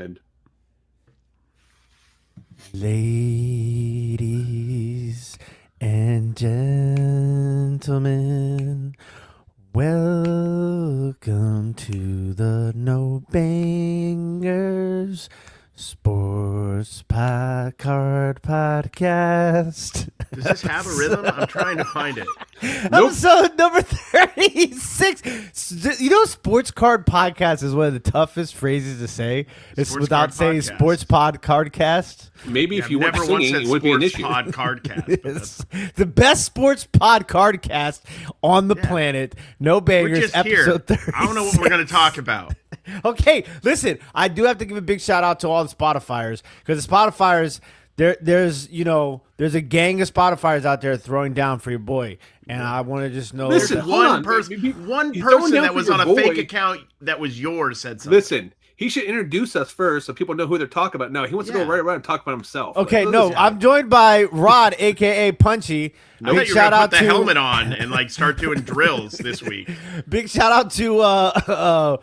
And ladies and gentlemen, welcome to the No Bangers Sports Card Podcast. Does this have a rhythm? I'm trying to find it. Episode number 36. You know, sports card podcast is one of the toughest phrases to say. It's Sports without card saying podcast. sports pod cardcast. maybe if you weren't never once singing, said it would be an sports issue. pod cardcast. but It's the best sports pod cardcast on the planet. No We're bangers. just here. Episode 36. I don't know what we're going to talk about. Okay, listen. I do have to give a big shout out to all the Spotifyers because the Spotifyers. There's a gang of Spotifyers out there throwing down for your boy, and I want to just know. Listen, that- hold One on. person He's throwing down that for was your on a boy. fake account that was yours said something. Listen, he should introduce us first so people know who they're talking about. No, he wants to Yeah. go right around and talk about himself. Okay, Like, no, listen. I'm joined by Rod, aka Punchy. I thought Big you were shout going to out put the to helmet on and like start doing drills this week. Big shout out to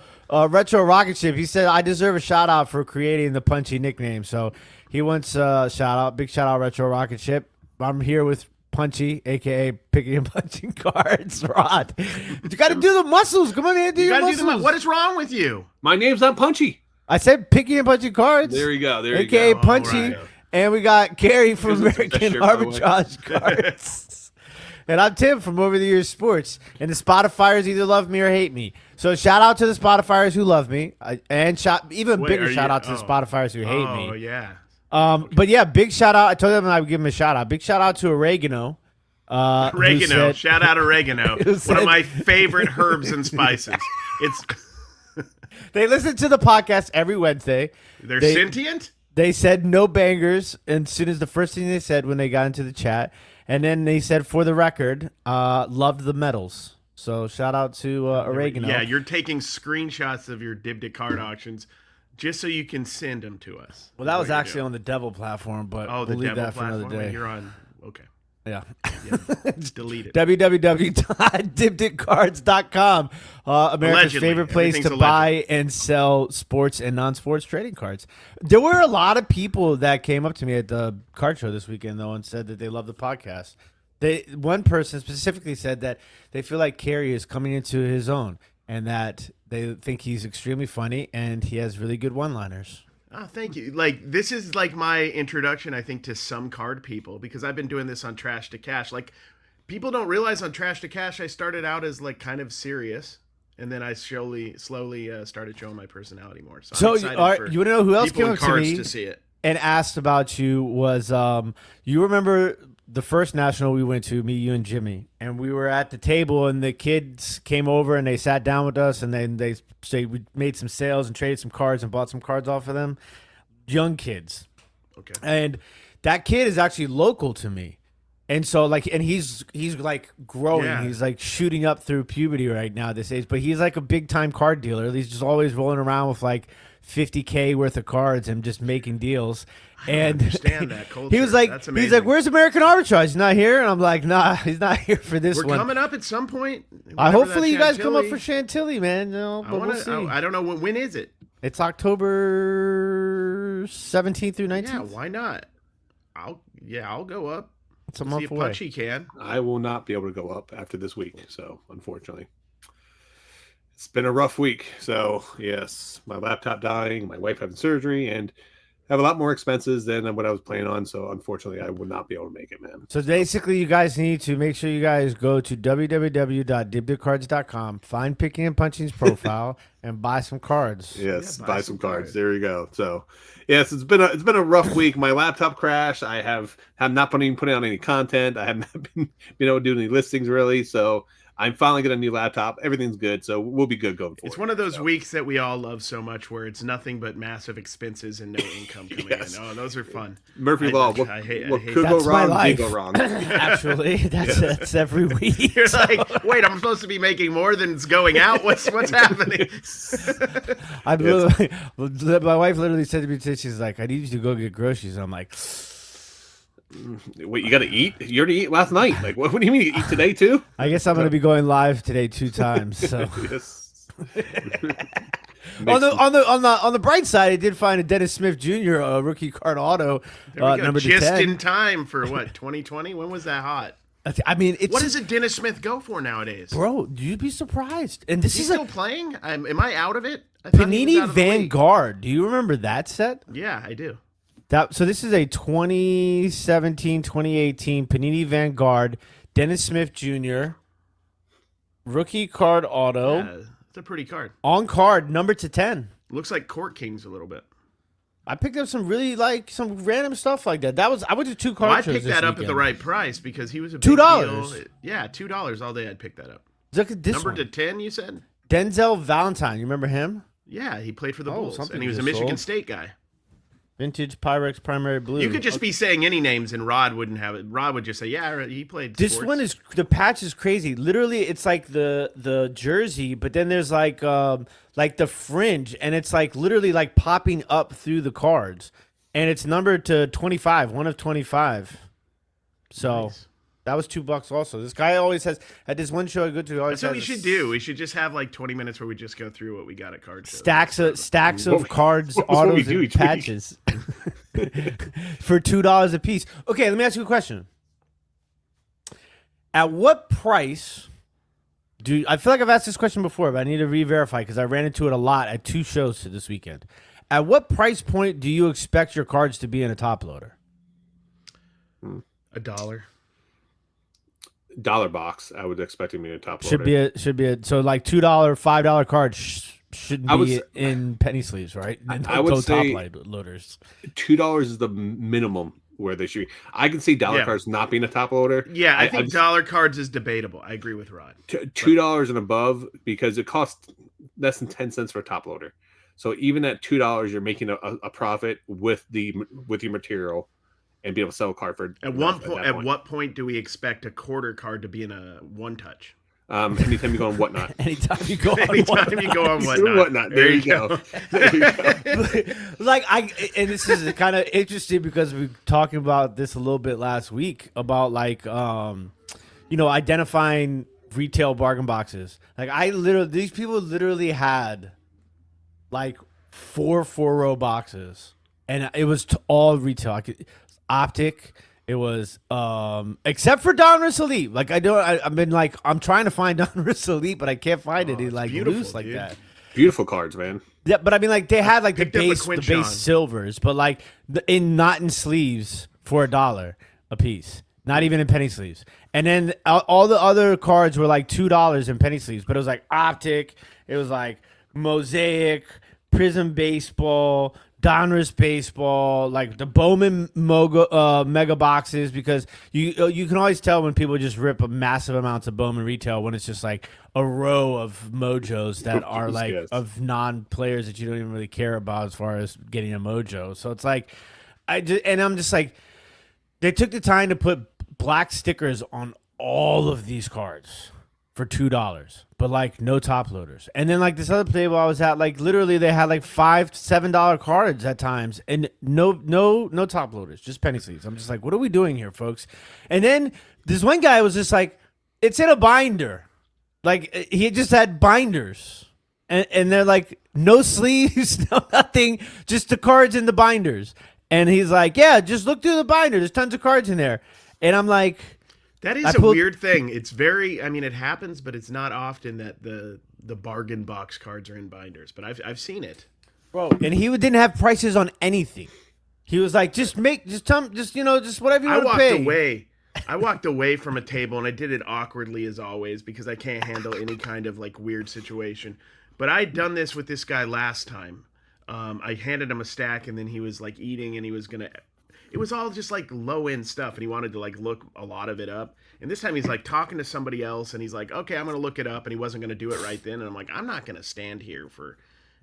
Retro Rocket Ship. He said I deserve a shout out for creating the Punchy nickname. So he wants a shout out. Big shout out Retro Rocket Ship. I'm here with Punchy, aka Picking and Punching Cards. Rod, you got to do the muscles. Come on, man, do You your got to do muscles. what is wrong with you? My name's not Punchy. I said Picking and Punching Cards. There you go. There you AKA go. Punchy. right. And we got Cary from Here's the best American shirt, by the way. Arbitrage Cards. And I'm Tim from Over the Years Sports. And the Spotifyers either love me or hate me. So shout out to the Spotifyers who love me. And even Wait, bigger are shout you- out to the oh. Spotifyers who hate Oh, me. yeah. But yeah, big shout out. I told them I would give him a shout out. Big shout out to Oregano. Who Oregano. said- Shout out oregano. Who One said- of my favorite herbs and spices. They listen to the podcast every Wednesday. They're They- sentient? They said no bangers, and as soon as the first thing they said when they got into the chat, and then they said for the record, loved the medals. So shout out to Oregano. Yeah, you're taking screenshots of your Dibdit card auctions just so you can send them to us. Well, that was Way to actually go. on the Devil platform, but Oh, the we'll leave Devil that for another platform. day. You're on. Okay. Yeah. Yeah. Delete it. www.dibditcards.com, America's Allegedly. favorite place Everything's to buy and sell sports and non-sports trading cards. There were a lot of people that came up to me at the card show this weekend, though, and said that they love the podcast. One person specifically said that they feel like Cary is coming into his own and that they think he's extremely funny and he has really good one-liners. Oh, thank you. Like, this is like my introduction, I think, to some card people because I've been doing this on Trash to Cash. Like, people don't realize on Trash to Cash, I started out as like kind of serious, and then I slowly started showing my personality more. So I'm excited for you want to know who else people came in up to cards me to see it. and asked about you was you remember the first national we went to, me, you, and Jimmy, and we were at the table, and the kids came over and they sat down with us, and then they we made some sales and traded some cards and bought some cards off of them. Young kids, Okay. and that kid is actually local to me, and so and he's like growing, Yeah. he's like shooting up through puberty right now at this age, but he's like a big time card dealer. He's just always rolling around with like $50K worth of cards and just making deals. And understand that culture. he was like, That's he's amazing. like, "Where's American Arbitrage? He's not here." And I'm like, "Nah, he's not here for this We're one." coming up at some point. Hopefully you guys come up for Chantilly, man. You know, I but want we'll see. I don't know when is it. It's October 17th through 19th. Yeah, why not? I'll go up. It's a See month if away. Punchy can. I will not be able to go up after this week. So, unfortunately, it's been a rough week. So, yes, my laptop dying, my wife having surgery, and have a lot more expenses than what I was planning on. So, unfortunately, I will not be able to make it, man. So basically, you guys need to make sure you guys go to www.dibditcards.com, find Picking and Punching's profile, and buy some cards. Yes, Yeah, buy some cards. There you go. So, yes, it's been a rough week. My laptop crashed. I have not been putting out any content. I have not been able to do any listings really. So I'm finally getting a new laptop. Everything's good. So we'll be good going forward. It's one of those weeks that we all love so much where it's nothing but massive expenses and no income coming Yes. in. Oh, those are fun. Murphy Law. What I hate could go That's my wrong life. did go wrong. Actually, that's every week. You're like, wait, I'm supposed to be making more than it's going out? What's happening? I literally, my wife literally said to me today, she's like, "I need you to go get groceries." And I'm like, Wait, you got to eat? You already eat last night. Like, what do you mean you eat today too? I guess I'm going to be going live today 2 times. So Yes. On the bright side, I did find a Dennis Smith Jr. Rookie card auto number just 10. in time for what 2020. When was that hot? I mean, what does a Dennis Smith go for nowadays, bro? You'd be surprised. And this is still playing. Am I out of it? I thought he was Panini out of the league. Vanguard. Do you remember that set? Yeah, I do. So this is a 2017, 2018 Panini Vanguard Dennis Smith Jr. Rookie card auto. Yeah, it's a pretty card. On card, number to 10. Looks like Court Kings a little bit. I picked up some really some random stuff like that. I went to 2 card shows. I picked that up weekend. at the right price because he was a big $2. deal. Yeah, $2 all day. I'd pick that up. Look at this number one. to 10. You said Denzel Valentine. You remember him? Yeah, he played for the Bulls, something and he was a just Michigan sold. State guy. Vintage Pyrex Primary Blue. You could just be saying any names, and Rod wouldn't have it. Rod would just say, "Yeah, he played." This sports. one is the patch is crazy. Literally, it's like the jersey, but then there's like the fringe, and it's like literally like popping up through the cards, and it's numbered to 25, 1 of 25. So. Nice. That was $2 also. This guy always has at this one show I go to. That's what we should do. We should just have like 20 minutes where we just go through what we got at card shows. Stacks of cards, autos, and patches for $2 a piece. Okay, let me ask you a question. At what price I feel like I've asked this question before, but I need to re-verify because I ran into it a lot at 2 shows this weekend. At what price point do you expect your cards to be in a top loader? $1. Dollar box, I would expect him to be a top Should loader. be a so like $2, $5 cards shouldn't be in penny sleeves, right? I would say top loaders. $2 is the minimum where they should be. I can see dollar cards not being a top loader. Yeah, I think dollar cards is debatable. I agree with Rod. $2 and above because it costs less than 10 cents for a top loader. So even at $2, you're making a profit with your material. And be able to sell a card for at what point do we expect a quarter card to be in a one touch? Anytime you go on Whatnot. Anytime you go on Whatnot. There you go. There you go. And this is kind of interesting because we were talking about this a little bit last week about identifying retail bargain boxes. These people literally had like 4 4-row boxes, and it was all retail. Optic, it was except for Donruss Elite. I'm trying to find Donruss Elite, but I can't find it. It's like loose like that. Beautiful cards, man. Yeah, but I mean, like they had like the base Sean. silvers, but like not in sleeves for $1 a piece, not even in penny sleeves. And then all the other cards were like $2 in penny sleeves, but it was like Optic, it was like Mosaic, Prism Baseball, Donruss Baseball, like the Bowman mega boxes, because you can always tell when people just rip a massive amounts of Bowman retail when it's just like a row of mojos that are like of non-players that you don't even really care about as far as getting a mojo. So it's like I'm just like, they took the time to put black stickers on all of these cards for $2, but like no top loaders. And then like this other table I was at, like literally they had like $5 to $7 cards at times, and no top loaders, just penny sleeves. I'm just like, what are we doing here, folks? And then this one guy was just like, it's in a binder. Like he just had binders, and they're like no sleeves, no nothing, just the cards in the binders. And he's like, yeah, just look through the binder. There's tons of cards in there. And I'm like, that is a weird thing. It's very, it happens, but it's not often that the bargain box cards are in binders. But I've seen it, bro. And he didn't have prices on anything. He was like, just whatever you want to pay. I walked away from a table, and I did it awkwardly as always because I can't handle any kind of like weird situation. But I'd done this with this guy last time. I handed him a stack, and then he was like eating, and he was gonna. It was all just like low end stuff, and he wanted to like look a lot of it up. And this time he's like talking to somebody else, and he's like, "Okay, I'm gonna look it up," and he wasn't gonna do it right then. And I'm like, "I'm not gonna stand here for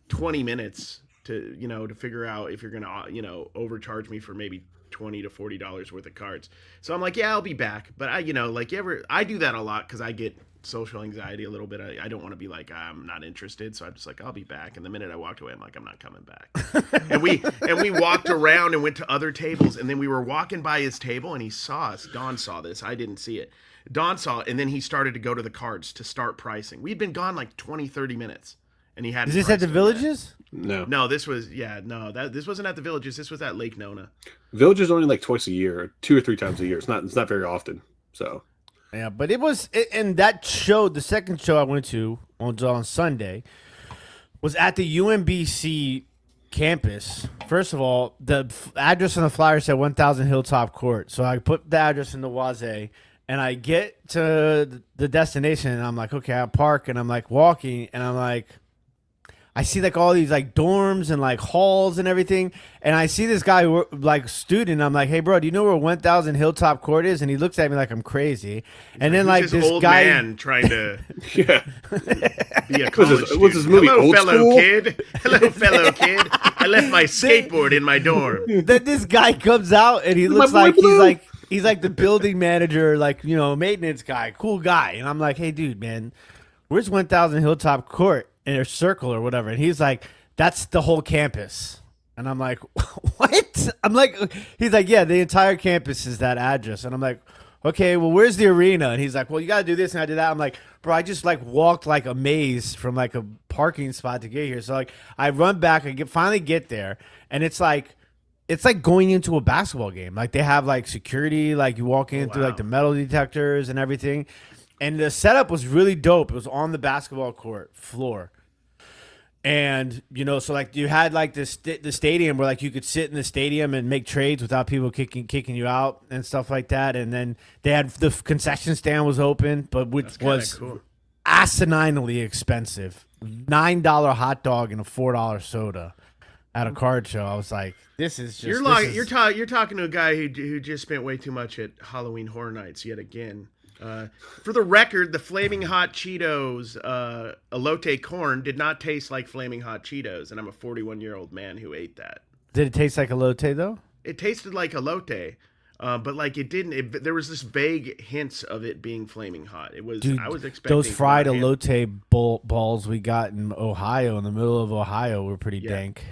20 minutes to figure out if you're gonna overcharge me for maybe $20 to $40 worth of cards." So I'm like, "Yeah, I'll be back." But I do that a lot because I get social anxiety a little bit. I don't want to be like, I'm not interested, so I'm just like, I'll be back. And the minute I walked away, I'm like, I'm not coming back. and we walked around and went to other tables, and then we were walking by his table, and he saw us. Don saw this. I didn't see it. Don saw it, and then he started to go to the cards to start pricing. We'd been gone like 20, 30 minutes, and he had. Is this at the Villages? No, this was this wasn't at the Villages. This was at Lake Nona. Village is only like twice a year, 2 or 3 times a year. It's not very often. So yeah, but it was, and that show, the second show I went to on Sunday, was at the UMBC campus. First of all, the address on the flyer said 1000 Hilltop Court, so I put the address in the Waze, and I get to the destination, and I'm like, okay, I park, and I'm like walking, and I'm like, I see like all these like dorms and like halls and everything, and I see this guy like student. I'm like, hey bro, do you know where 1000 Hilltop Court is? And he looks at me like I'm crazy. And then like this old guy man trying to be a college student. what's this movie? Hello, Old fellow School? kid. Hello, fellow kid. I left my skateboard in my dorm. Then this guy comes out and he looks like he's like the building manager, like, you know, maintenance guy, cool guy. And I'm like, hey dude, man, where's 1000 Hilltop Court? In a circle or whatever, and he's like, that's the whole campus. And I'm like, what? I'm like, he's like, yeah, the entire campus is that address. And I'm like, okay, well, where's the arena? And he's like, well, you got to do this and I did that. I'm like, bro, I just like walked like a maze from like a parking spot to get here. So like I run back, finally get there, and it's like going into a basketball game. Like they have like security, like you walk in through like the metal detectors and everything. And the setup was really dope. It was on the basketball court floor. And, you know, so like you had like the stadium where like you could sit in the stadium and make trades without people kicking you out and stuff like that. And then they had the concession stand was open, but which was cool. Asininely expensive. $9 hot dog and a $4 soda at a card show. I was like, this is just you're talking to a guy who just spent way too much at Halloween Horror Nights yet again. For the record, the Flaming Hot Cheetos elote corn did not taste like Flaming Hot Cheetos, and I'm a 41-year-old man who ate that. Did it taste like elote though? It tasted like elote, but like it didn't. There was this vague hints of it being flaming hot. It was. Dude, I was expecting those fried elote balls we got in Ohio, in the middle of Ohio, were pretty dank.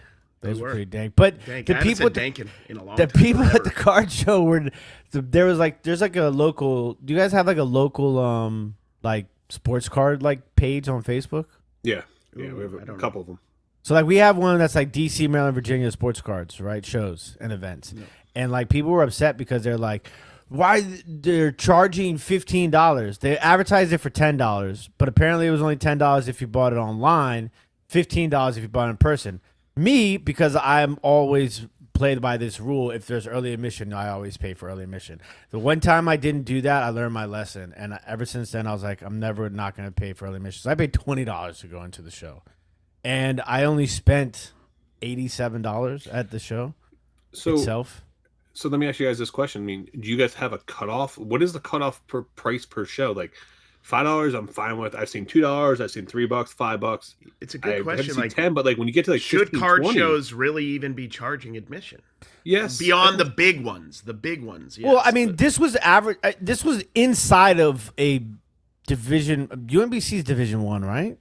Those were pretty dank. But dank. the people, at the card show were there's like a local. Do you guys have like a local like sports card like page on Facebook? Yeah, we have a couple of them. So like we have one that's like DC, Maryland, Virginia sports cards, right? Shows and events, and like people were upset because they're like, why they're charging $15? They advertised it for $10, but apparently it was only $10 if you bought it online, $15 if you bought it in person. Me, because I'm always played by this rule, if there's early admission, I always pay for early admission. The one time I didn't do that, I learned my lesson. And ever since then, I was like, I'm never not going to pay for early admission. So I paid $20 to go into the show. And I only spent $87 at the show itself. So let me ask you guys this question. I mean, do you guys have a cutoff? What is the cutoff per price per show? Like, $5 I'm fine with. I've seen $2, I've seen $3, $5. It's a good question. Like 10, but like when you get to like should 15, card 20, shows really even be charging admission? Yes. Beyond the big ones. Yes, well, I mean, this was average. This was inside of a division. UMBC's Division 1, right?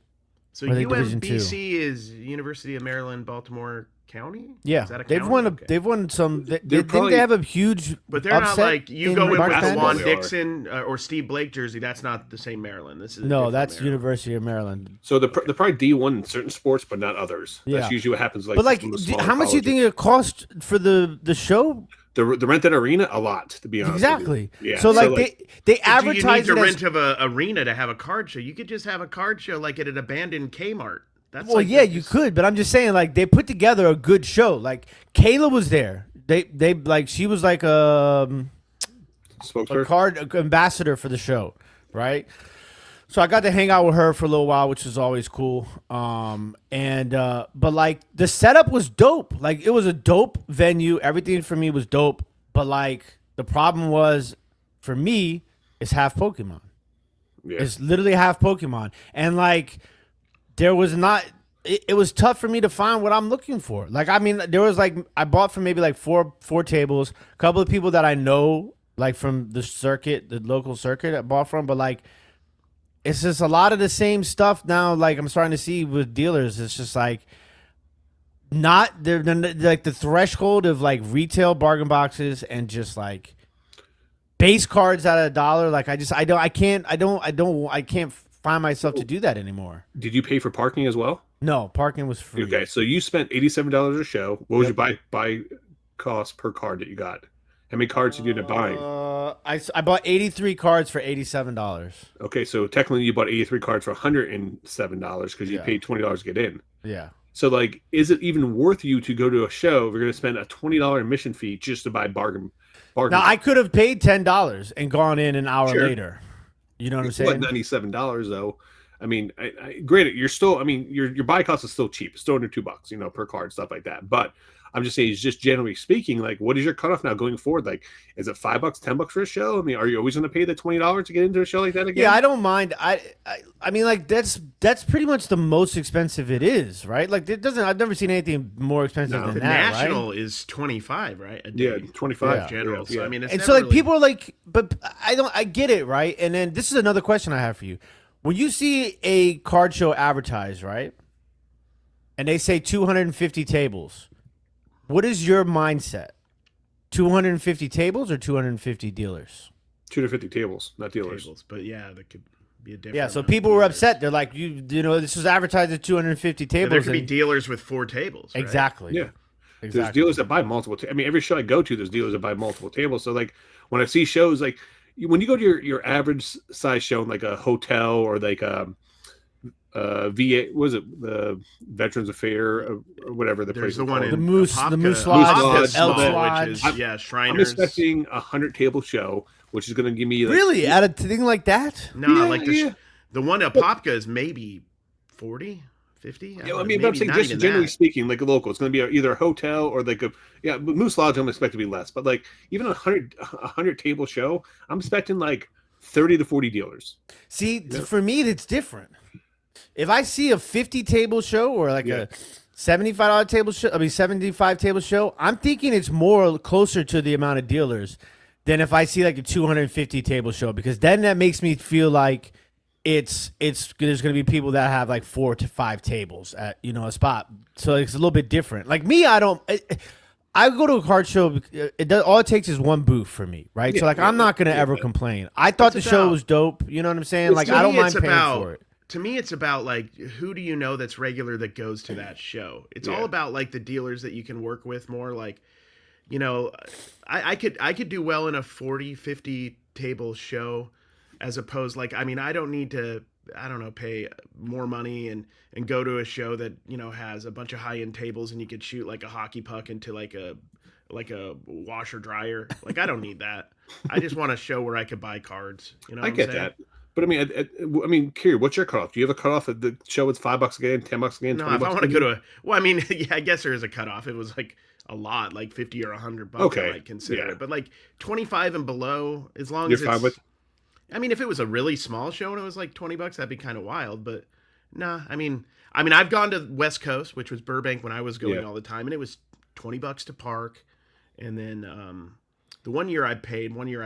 So UMBC is University of Maryland, Baltimore County? Yeah, is that a they've county? won. They've won some. Didn't they have a huge? But they're not like you go in with March Juan Madness? Dixon or Steve Blake jersey. That's not the same Maryland. This is that's Maryland. University of Maryland. So they're probably D1 in certain sports, but not others. Yeah. That's usually what happens. Like, but like, how much do you think it cost for the show? The rent that arena a lot, to be honest. Exactly. With you. Yeah. So like they advertise. Do you need to rent of an arena to have a card show? You could just have a card show like at an abandoned Kmart. That's you could, but I'm just saying, like, they put together a good show. Like, Kayla was there. They like, she was like a card ambassador for the show, right? So I got to hang out with her for a little while, which was always cool. But like, the setup was dope. Like, it was a dope venue. Everything for me was dope. But like, the problem was, for me, it's half Pokemon. Yeah. It's literally half Pokemon, and like. There was not. It was tough for me to find what I'm looking for. Like, I mean, there was like I bought from maybe like four tables. A couple of people that I know, like from the circuit, the local circuit, I bought from. But like, it's just a lot of the same stuff now. Like I'm starting to see with dealers, it's just like not they're like the threshold of like retail bargain boxes and just like base cards at $1. Like I can't find myself to do that anymore. Did you pay for parking as well? No, parking was free. Okay, so you spent $87 a show. What was your buy cost per card that you got? How many cards did you end up buying? I bought 83 cards for $87. Okay, so technically you bought 83 cards for $107 because you paid $20 to get in. Yeah. So, like, is it even worth you to go to a show if you're going to spend a $20 admission fee just to buy bargain? Now, I could have paid $10 and gone in an hour later. You know what I'm saying? What, $97 though? I mean, granted, you're still. I mean, your buy cost is still cheap. It's still under $2, you know, per card, stuff like that. But I'm just saying, just generally speaking, like, what is your cutoff now going forward? Like, is it $5, $10 for a show? I mean, are you always going to pay the $20 to get into a show like that again? Yeah, I don't mind. I mean, like, that's pretty much the most expensive it is, right? Like, it doesn't. I've never seen anything more expensive than the that. National right? is 25, right? A Yeah, day. 25 general. So I mean, it's and never so like really... people are like, but I get it, right? And then this is another question I have for you. When you see a card show advertised, right, and they say 250 tables, what is your mindset? 250 tables or 250 dealers? 250 tables, not dealers. But yeah, that could be a different. Yeah, so amount people of were dealers. upset. They're like, you know, this was advertised at 250 tables. Yeah, there could be and- dealers with 4 tables. Right? Exactly. Yeah. Exactly. There's dealers that buy multiple. I mean, every show I go to, there's dealers that buy multiple tables. So, like, when I see shows, like, when you go to your average size show in like a hotel or like VA, was it the Veterans Affair or whatever the There's place? the one in The Moose Apopka. Lodge, Apopka's the Elks small, Lodge. which is I'm Shriners. expecting a 100-table show, which is going to give me like, Really? At a thing like that? No, Yeah, like the one at Apopka is maybe 40, 50. Yeah, I mean, but I'm saying just generally speaking, like a local, it's going to be either a hotel or like but Moose Lodge. I'm expecting to be less, but like even a 100-table show, I'm expecting like 30 to 40 dealers. See, for me, it's different. If I see a 50-table show or like a $75 table show, 75-table show, I'm thinking it's more closer to the amount of dealers than if I see like a 250-table show, because then that makes me feel like it's there's going to be people that have like 4 to 5 tables at, you know, a spot. So it's a little bit different. Like me, I go to a card show. All it takes is one booth for me, right? So like I'm not going to ever complain. I thought the show was dope. You know what I'm saying? Like I don't mind paying for it. To me, it's about like, who do you know that's regular that goes to that show? It's all about like the dealers that you can work with more. Like, you know, I could do well in a 40, 50 table show, as opposed, like, I mean, I don't need to, I don't know, pay more money and go to a show that, you know, has a bunch of high end tables and you could shoot like a hockey puck into like a washer dryer. Like, I don't need that. I just want a show where I could buy cards. You know, what I get that. But I mean, Cary, what's your cutoff? Do you have a cutoff at the show? It's $5 again, $10 again. No, if I want to go to well, I mean, yeah, I guess there is a cutoff. It was like a lot, like 50 or $100. Okay, I might consider it, but like 25 and below, as long You're as fine with. I mean, if it was a really small show and it was like $20, that'd be kind of wild. But nah, I mean, I've gone to West Coast, which was Burbank when I was going all the time, and it was $20 to park, and then the one year I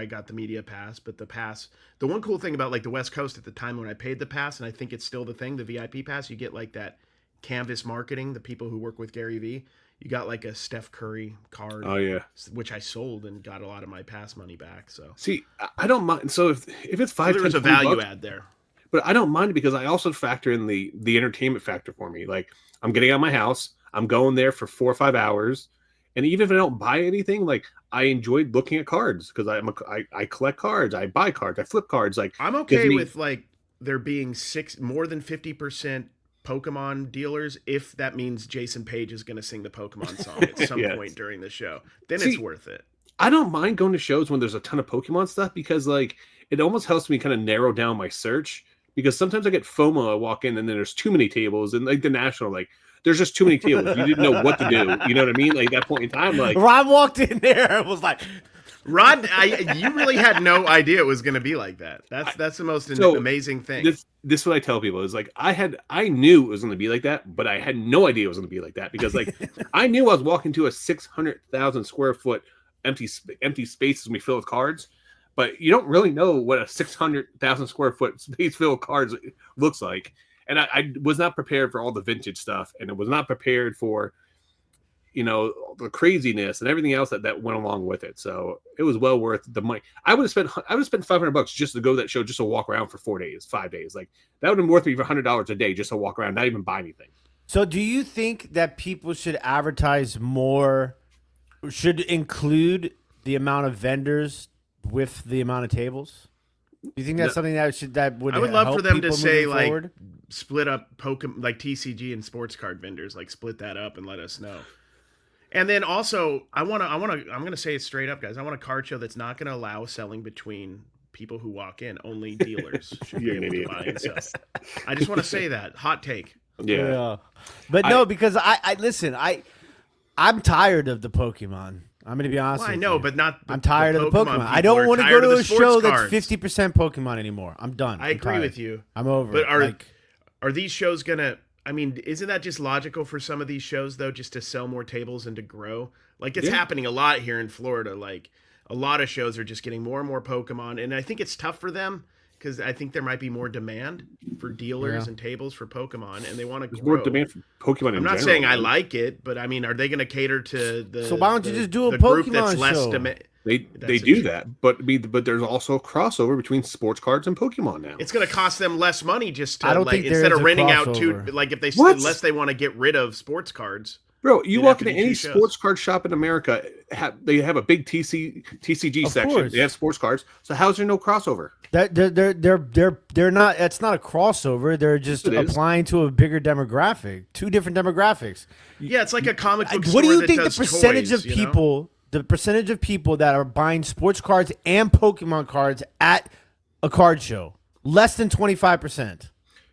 got the media pass, but the one cool thing about like the West Coast at the time when I paid the pass, and I think it's still the thing, the VIP pass, you get like that canvas marketing, the people who work with Gary V, you got like a Steph Curry card. Oh yeah, which I sold and got a lot of my pass money back. So see, I don't mind. So if it's $5, there was a value add there, but I don't mind it because I also factor in the entertainment factor for me. Like I'm getting out of my house, I'm going there for 4 or 5 hours. And even if I don't buy anything, like I enjoyed looking at cards because I collect cards, I buy cards, I flip cards. Like I'm okay with like there being more than 50% Pokemon dealers if that means Jason Page is going to sing the Pokemon song at some point during the show. Then it's worth it. I don't mind going to shows when there's a ton of Pokemon stuff because like it almost helps me kind of narrow down my search because sometimes I get FOMO. I walk in and then there's too many tables and like the National like. There's just too many tables. You didn't know what to do. You know what I mean? Like at that point in time, like Ron walked in there and was like, Rod, you really had no idea it was going to be like that. That's the most amazing thing. This is what I tell people is like I knew it was going to be like that, but I had no idea it was going to be like that because like I knew I was walking to a 600,000 square foot empty space when we fill with cards, but you don't really know what a 600,000 square foot space filled with cards looks like. And I was not prepared for all the vintage stuff, and I was not prepared for, you know, the craziness and everything else that went along with it. So it was well worth the money. I would have spent $500 just to go to that show, just to walk around for 4 days, 5 days. Like that would have been worth me for $100 a day just to walk around, not even buy anything. So do you think that people should advertise more, should include the amount of vendors with the amount of tables? Do you think that's something that would I would love help for them to people say moving like forward? split up Pokemon, like TCG and sports card vendors, like split that up and let us know. And then also, I'm gonna say it straight up, guys. I want a card show that's not gonna allow selling between people who walk in. Only dealers should be You're an able to idiot. buy and sell. I just want to say that hot take. Yeah. But no, because I listen, I'm tired of the Pokemon. I'm going to be honest Well, I with know, you. but not. I'm tired of the Pokemon. I people don't are want to tired go of to a the sports show cards. that's 50% Pokemon anymore. I'm done. I agree with you. I'm over But it. are these shows gonna? I mean, isn't that just logical for some of these shows though, just to sell more tables and to grow? Like it's happening a lot here in Florida. Like a lot of shows are just getting more and more Pokemon, and I think it's tough for them because I think there might be more demand for dealers and tables for Pokemon, and they want to There's grow. more demand for Pokemon. I'm not saying I like it, but I mean, are they going to cater to the? So why don't you just do a the group Pokemon that's less show? demand? They do that, but there's also a crossover between sports cards and Pokemon now. It's going to cost them less money just to I don't like think there instead is of a renting out crossover. two. Like if they What? unless they want to get rid of sports cards. Bro, you You'd walk have to into do any two shows. sports card shop in America, they have a big TCG Of section. course. They have sports cards. So how's there no crossover? They're not. It's not a crossover. They're just It is. applying to a bigger demographic, two different demographics. Yeah, it's like a comic book. What do store you that think the does percentage toys, of you know? people, the percentage of people that are buying sports cards and Pokemon cards at a card show? Less than 25%.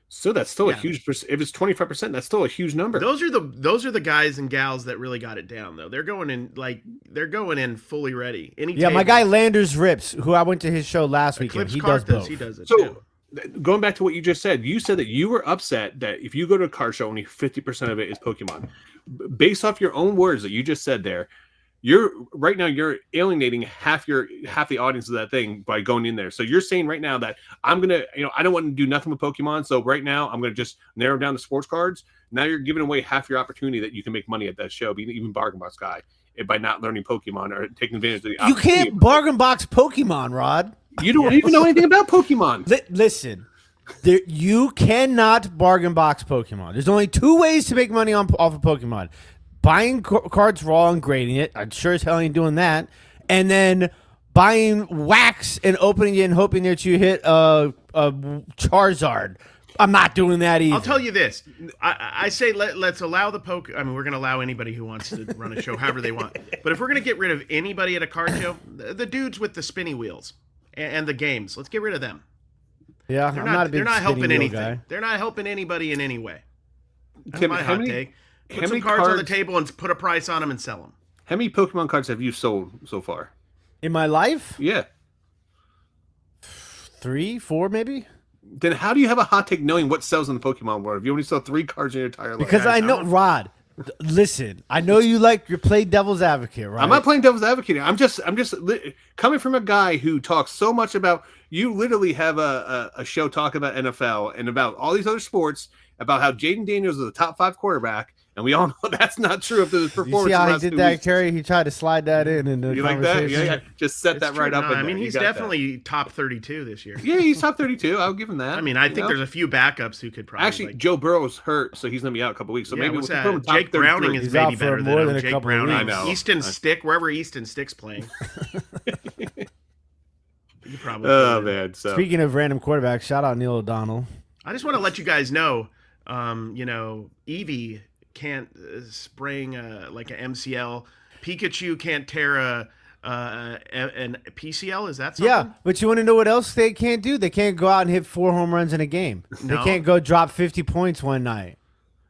So that's still a huge. If it's 25%, that's still a huge number. Those are the guys and gals that really got it down though. They're going in fully ready. Yeah, my guy Landers Rips, who I went to his show last weekend, Eclipse he does Card both. He does it. So too. going back to what you just said that you were upset that if you go to a card show, only 50% of it is Pokemon. Based off your own words that you just said there, you're alienating half the audience of that thing by going in there. So you're saying right now that I don't want to do nothing with Pokemon. So right now I'm gonna just narrow down the sports cards. Now you're giving away half your opportunity that you can make money at that show, being even bargain box guy, by not learning Pokemon or taking advantage of the You opportunity. can't bargain box Pokemon, Rod. You don't even know anything about Pokemon. Listen, you cannot bargain box Pokemon. There's only two ways to make money off of Pokemon. Buying cards raw and grading it. I'm sure as hell ain't doing that. And then buying wax and opening it and hoping that you hit a Charizard. I'm not doing that either. I'll tell you this. I say let's allow the I mean, we're going to allow anybody who wants to run a show however they want. But if we're going to get rid of anybody at a card show, the dudes with the spinny wheels and the games, let's get rid of them. Yeah, They're not helping anything. Guy. They're not helping anybody in any way. That's Tim, my how hot many- take. how Put some many cards on the cards- table and put a price on them and sell them. How many Pokemon cards have you sold so far? In my life, Yeah. 3, 4 maybe. Then how do you have a hot take knowing what sells in the Pokemon world if you only sell 3 cards in your entire life? Because guys, I know, Rod. Listen, I know you play devil's advocate, right? I'm not playing devil's advocate. I'm just coming from a guy who talks so much about. You literally have a show talking about NFL and about all these other sports, about how Jaden Daniels is a top 5 quarterback, and we all know that's not true after his performance. You see how the he last did 2 that, weeks. Cary? He tried to slide that in the You like that? conversation. Yeah. Just set It's that true. right up. No, in I there. mean, You he's got that. definitely top 32 this year. Yeah, he's top 32. I'll give him that. I mean, I think there's a few backups who could probably actually Joe Burrow's hurt, so he's gonna be out a couple weeks. So yeah, maybe what's we'll put him that? top Jake 33. Browning is He's maybe out for better more than than a Jake couple of Browning. weeks. I know. Easton Stick, wherever Easton Stick's playing. You probably Oh could. man. So Speaking of random quarterbacks, shout out Neil O'Donnell. I just want to let you guys know, Eevee can't spring like an MCL. Pikachu can't tear an PCL. Is that something? Yeah, but you want to know what else they can't do? They can't go out and hit 4 home runs in a game. They No. can't go drop 50 points one night.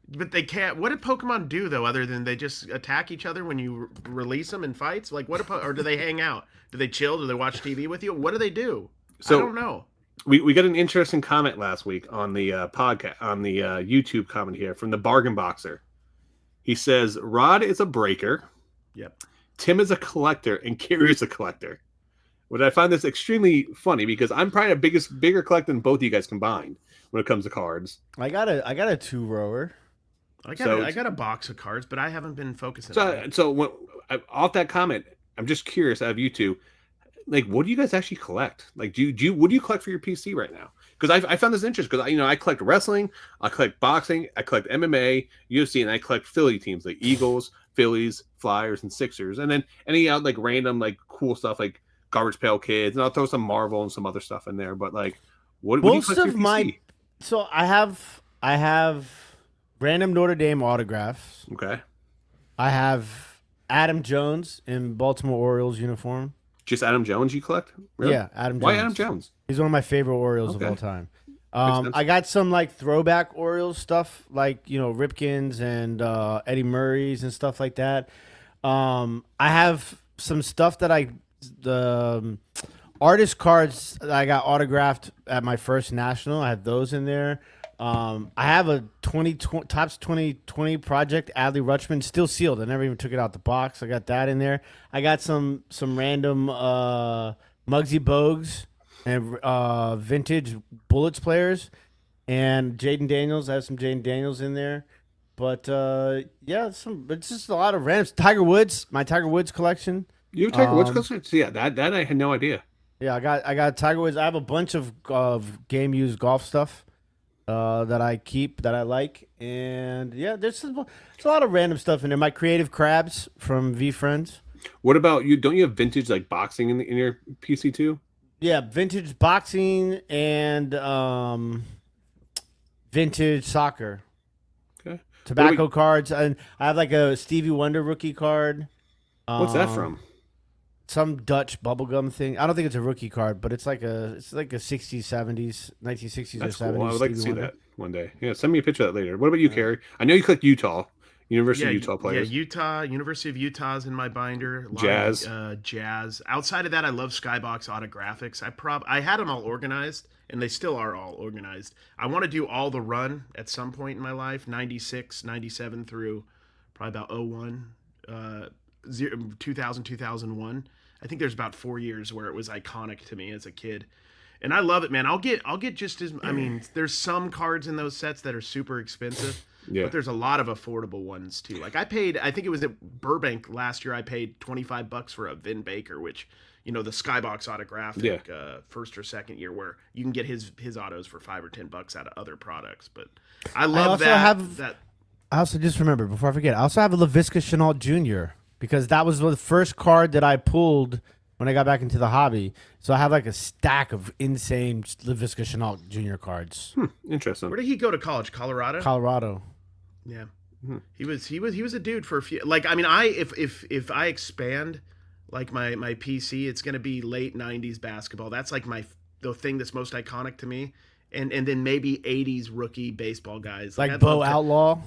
But they can't. What did Pokemon do though, other than they just attack each other when you release them in fights? Like what? Or do they hang out? Do they chill? Do they watch TV with you? What do they do? So- I don't know. we got an interesting comment last week on the podcast on the YouTube comment here from the Bargain Boxer. He says Rod is a breaker, Yep. Tim is a collector, and Cary is a collector. But I find this extremely funny because I'm probably a bigger collector than both of you guys combined when it comes to cards. I got a 2-rower. I So- got a box of cards, but I haven't been focusing on it. So when, off that comment, I'm just curious out of you two, like, what do you guys actually collect? Like, what do you collect for your PC right now? because I found this interesting because I collect wrestling, I collect boxing, I collect MMA, UFC, and I collect Philly teams like Eagles, Phillies, Flyers, and Sixers, and then any out like random like cool stuff like Garbage Pail Kids, and I'll throw some Marvel and some other stuff in there. But like, what do you Most collect for of your my PC? so I have random Notre Dame autographs. Okay, I have Adam Jones in Baltimore Orioles uniform. just Adam Jones you collect? Really? Yeah, Adam Jones. Why Adam Jones? He's one of my favorite Orioles of Okay. all time. Makes sense. I got some like throwback Orioles stuff, like Ripkins and Eddie Murray's and stuff like that. I have some stuff that the artist cards that I got autographed at my first national. I have those in there. I have a Topps 2020 project Adley Rutschman still sealed. I never even took it out the box. I got that in there. I got some random Muggsy Bogues and vintage Bullets players and Jaden Daniels. I have some Jaden Daniels in there. But yeah, it's just a lot of randoms. Tiger Woods, my Tiger Woods collection. You have Tiger Woods collection? Yeah, that I had no idea. Yeah, I got Tiger Woods. I have a bunch of game used golf stuff that I keep that I like, and yeah, there's a lot of random stuff in there. My Creative Crabs from V Friends. What about you? Don't you have vintage like boxing in your PC too? Yeah, vintage boxing and vintage soccer. Okay. Tobacco cards, and I have like a Stevie Wonder rookie card. What's that from? Some Dutch bubblegum thing. I don't think it's a rookie card, but it's like a 60s, 70s, 1960s That's or 70s. cool. I would like to Stevie see Wonder. that one day. Yeah, send me a picture of that later. What about you, Cary? I know you collect University of Utah players. Yeah, Utah, University of Utah's in my binder. Jazz. Jazz. Outside of that, I love Skybox autographics. I had them all organized, and they still are all organized. I want to do all the run at some point in my life, 96, 97 through probably about 01, 2000, 2001. I think there's about 4 years where it was iconic to me as a kid. And I love it, man. I'll get just as there's some cards in those sets that are super expensive. Yeah. But there's a lot of affordable ones too. Like I think it was at Burbank last year, I paid $25 for a Vin Baker, which, the Skybox autographic first or second year, where you can get his autos for $5 or $10 out of other products. But I love that. I also just remember, before I forget, I also have a LaVisca Chenault Jr. because that was the first card that I pulled when I got back into the hobby. So I have like a stack of insane LaVisca Chenault Jr. cards. Interesting. Where did he go to college? Colorado. Yeah. He was a dude for a few. Like, I mean, if I expand like my PC, it's gonna be late '90s basketball. That's like the thing that's most iconic to me. And then maybe '80s rookie baseball guys Like Bo Outlaw.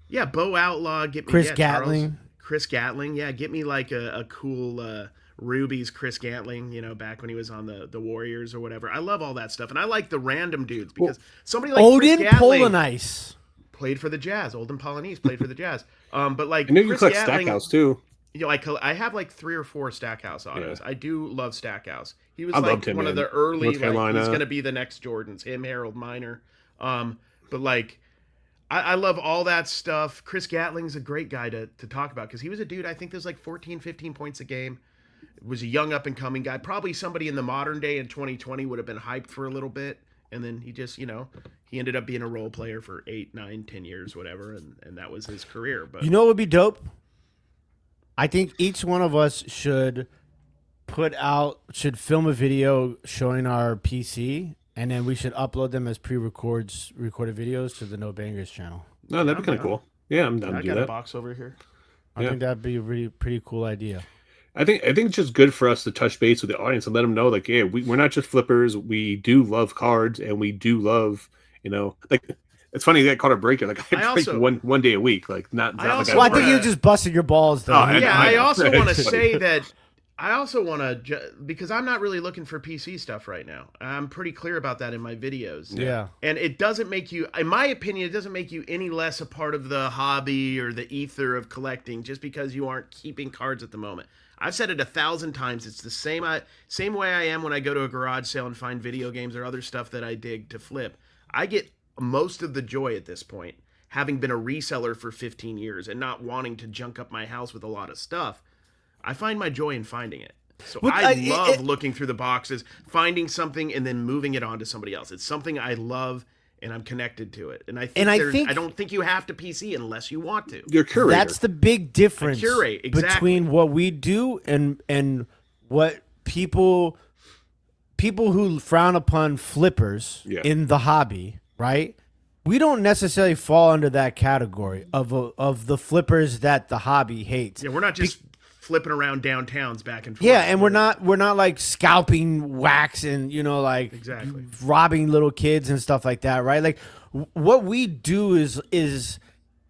Yeah, Bo Outlaw. Get me Chris Gatling. Chris Gatling. Yeah, get me like a cool Ruby's Chris Gatling. Back when he was on the Warriors or whatever. I love all that stuff, and I like the random dudes because somebody like Odin Chris Gatling Polonice played for the Jazz. Olden Polonese played for the Jazz. But like I know you Chris collect Gatling, Stackhouse too. I have like 3 or 4 Stackhouse autos. Yeah. I do love Stackhouse. He was I like loved him, one of man. the early, North Carolina. he's going to be the next Jordans. Him, Harold Miner. But like, I love all that stuff. Chris Gatling's a great guy to talk about because he was a dude, I think there's like 14, 15 points a game. Was a young up-and-coming guy. Probably somebody in the modern day in 2020 would have been hyped for a little bit. And then he just, he ended up being a role player for 8, 9, 10 years, whatever. And that was his career. But what would be dope? I think each one of us should film a video showing our PC, and then we should upload them as recorded videos to the No Bangers channel. No, that'd be kind of cool. Yeah, I'm down to do I got a that. box over here. I think that'd be a really pretty cool idea. I think it's just good for us to touch base with the audience and let them know, like, yeah, we're not just flippers. We do love cards, and we do love, like, it's funny that caught a breaker. Like, I break one day a week. Like, not I think you just busted your balls, though. I also want to say that I also want to, because I'm not really looking for PC stuff right now. I'm pretty clear about that in my videos. Yeah. And it doesn't make you, in my opinion, it doesn't make you any less a part of the hobby or the ether of collecting just because you aren't keeping cards at the moment. I've said it 1,000 times. It's the same way I am when I go to a garage sale and find video games or other stuff that I dig to flip. I get most of the joy at this point, having been a reseller for 15 years and not wanting to junk up my house with a lot of stuff. I find my joy in finding it. So Well, I love looking through the boxes, finding something, and then moving it on to somebody else. It's something I love, and I'm connected to it. And I don't think you have to PC unless you want to. You're a curator. That's the big difference Curate, exactly. between what we do and what people who frown upon flippers in the hobby, right? We don't necessarily fall under that category of the flippers that the hobby hates. Yeah, we're not just flipping around downtowns back and forth. Yeah, and we're not like scalping wax and exactly robbing little kids and stuff like that, right? Like what we do is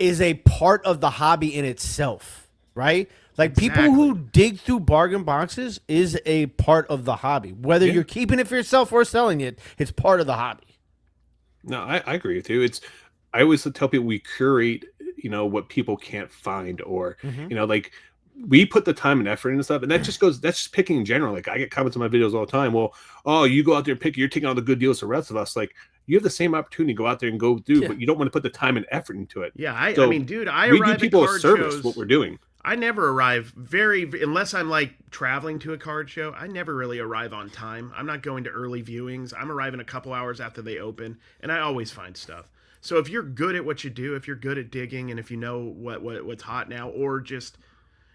a part of the hobby in itself, right? Like people who dig through bargain boxes is a part of the hobby. Whether you're keeping it for yourself or selling it, it's part of the hobby. No, I agree with you. I always tell people we curate, what people can't find, or like we put the time and effort into stuff, and that's just picking in general. Like I get comments on my videos all the time. Well, you go out there and pick, you're taking all the good deals to the rest of us. Like you have the same opportunity to go out there and go do, but you don't want to put the time and effort into it. Yeah, I mean, dude, we do people a service. Shows, what we're doing. I never arrive unless I'm like traveling to a card show. I never really arrive on time. I'm not going to early viewings. I'm arriving a couple hours after they open, and I always find stuff. So if you're good at what you do, if you're good at digging, and if you know what's hot now, or just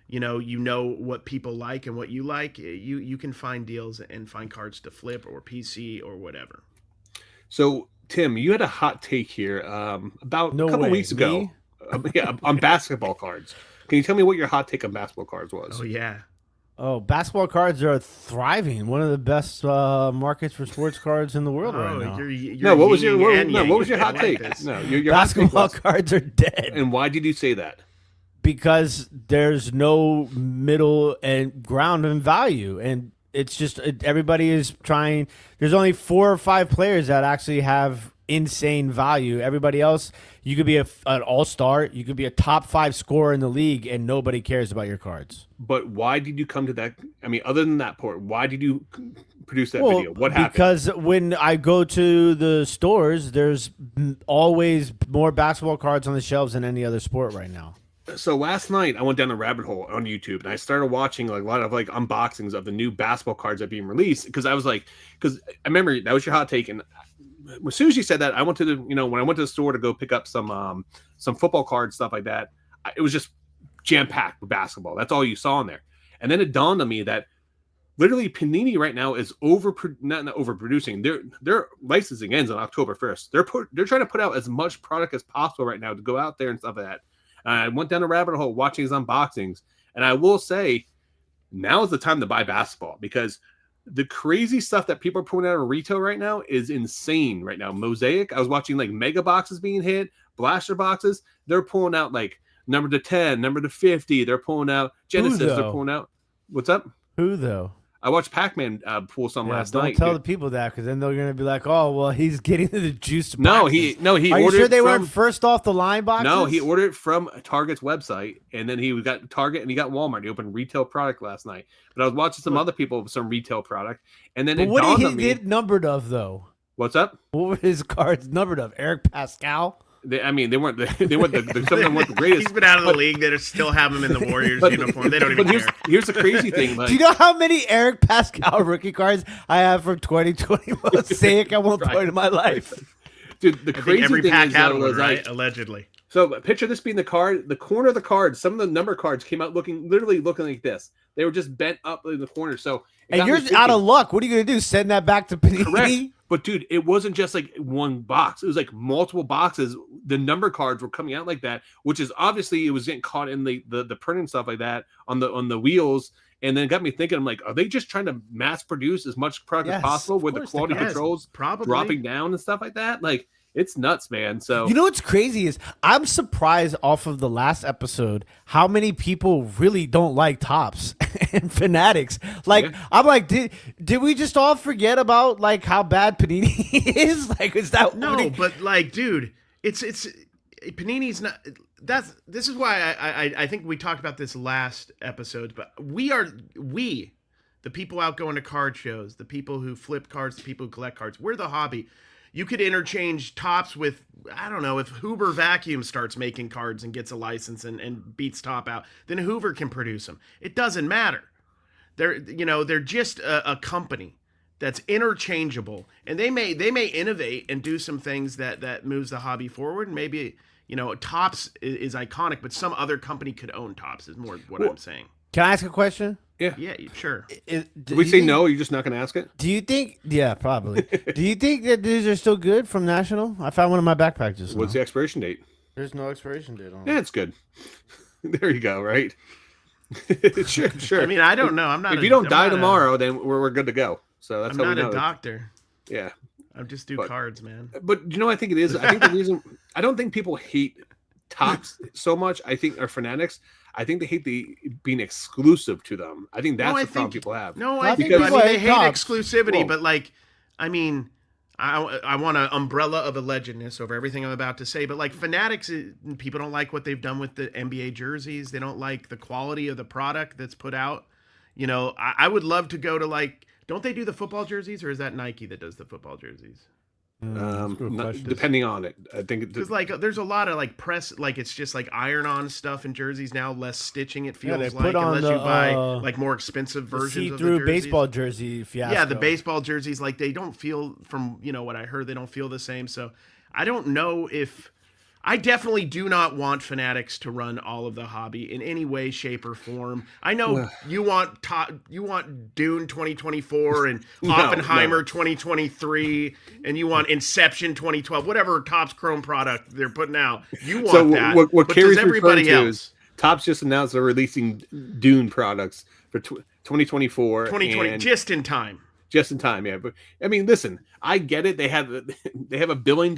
you know what people like and what you like, you can find deals and find cards to flip or PC or whatever. So Tim, you had a hot take here about a couple weeks ago, on basketball cards. Can you tell me what your hot take on basketball cards was? Oh, yeah. Oh, basketball cards are thriving. One of the best markets for sports cards in the world right now. What was your hot take? Your basketball cards are dead. And why did you say that? Because there's no middle and ground in value, and it's just everybody is trying. There's only 4 or 5 players that actually have insane value. Everybody else, you could be an all-star, you could be a top 5 scorer in the league, and nobody cares about your cards. But why did you come to that? I mean, other than that part, why did you produce that video? What happened? Because when I go to the stores, there's always more basketball cards on the shelves than any other sport right now. So last night I went down the rabbit hole on YouTube and I started watching like a lot of like unboxings of the new basketball cards that are being released, because I remember that was your hot take, and as soon as you said that, I went to when I went to the store to go pick up some football cards, stuff like that. It was just jam packed with basketball. That's all you saw in there. And then it dawned on me that literally Panini right now is not overproducing. Their licensing ends on October 1st. They're trying to put out as much product as possible right now to go out there and stuff like that. I went down a rabbit hole watching these unboxings, and I will say now is the time to buy basketball, because the crazy stuff that people are putting out in retail right now is insane right now. Mosaic, I was watching like mega boxes being hit, blaster boxes. They're pulling out like number to 10, number to 50. They're pulling out Genesis. They're pulling out. What's up? Who though? I watched Pac-Man pull some last night. Don't tell the people that, because then they're gonna be like, "Oh, well, he's getting the juice." No, he Are ordered. You sure they weren't first off the line boxes? No, he ordered it from Target's website, and then he got Target and he got Walmart. He opened retail product last night. But I was watching some other people with some retail product, and then what did he get numbered of though? What's up? What were his cards numbered of? Eric Pascal. They weren't some of them weren't the greatest. He's been out of the league. They still have him in the Warriors uniform. They don't even care. Here's the crazy thing. Like, do you know how many Eric Pascal rookie cards I have from 2020 Mosaic at one point in my life? Dude, the crazy every thing pack is had one, right? Allegedly. So picture this being the card. The corner of the card, some of the number cards came out looking like this. They were just bent up in the corner. So and you're out of luck. What are you gonna do? Send that back to Panini? Correct. But dude, it wasn't just like one box. It was like multiple boxes. The number cards were coming out like that, which is obviously it was getting caught in the print and stuff like that on the wheels. And then it got me thinking, I'm like, are they just trying to mass produce as much product as possible with the quality controls dropping down and stuff like that? Like, it's nuts, man. So you know what's crazy is I'm surprised off of the last episode how many people really don't like Topps and Fanatics. Like I'm like, did we just all forget about like how bad Panini is? Like, is that but like, dude, it's Panini's not. This is why I think we talked about this last episode. But the people out going to card shows, the people who flip cards, the people who collect cards, we're the hobby. You could interchange Topps with, I don't know, if Hoover Vacuum starts making cards and gets a license and beats Top out, then Hoover can produce them. It doesn't matter. they're just a company that's interchangeable, and they may innovate and do some things that moves the hobby forward. And maybe Topps is iconic, but some other company could own Topps. Is more what I'm saying. Can I ask a question? Yeah. Yeah, sure. Did we say no? You're just not going to ask it? Do you think? Yeah, probably. Do you think that these are still good from National? I found one in my backpack just now. What's the expiration date? There's no expiration date on it. Yeah, it's good. There you go. Right. Sure. I mean, I don't know. I'm not. If you don't die tomorrow, then we're good to go. So that's I'm how not we know. a doctor. Yeah. I just do cards, man. But I think it is. I think the reason I don't think people hate Topps so much. I think are Fanatics. I think they hate being exclusive to them. I think that's the problem people have. No, I think people they hate Topps. exclusivity, but I mean, I want an umbrella of allegedness over everything I'm about to say, but Fanatics, people don't like what they've done with the NBA jerseys. They don't like the quality of the product that's put out. I would love to go to don't they do the football jerseys, or is that Nike that does the football jerseys? Depending on it, I think because there's a lot of press, it's just iron-on stuff in jerseys now, less stitching. It feels unless you buy more expensive versions of the see-through jerseys. baseball jersey fiasco. Yeah, the baseball jerseys, they don't feel, from what I heard, they don't feel the same. So I don't know if I definitely do not want Fanatics to run all of the hobby in any way, shape, or form. I know you want Dune 2024 and Oppenheimer 2023, and you want Inception 2012, whatever Topps Chrome product they're putting out. You want that. What but Cary's does everybody referring to else? is Topps just announced they're releasing Dune products for 2024. 2020, just in time. Just in time, yeah. But I mean, listen, I get it. They have a $1 billion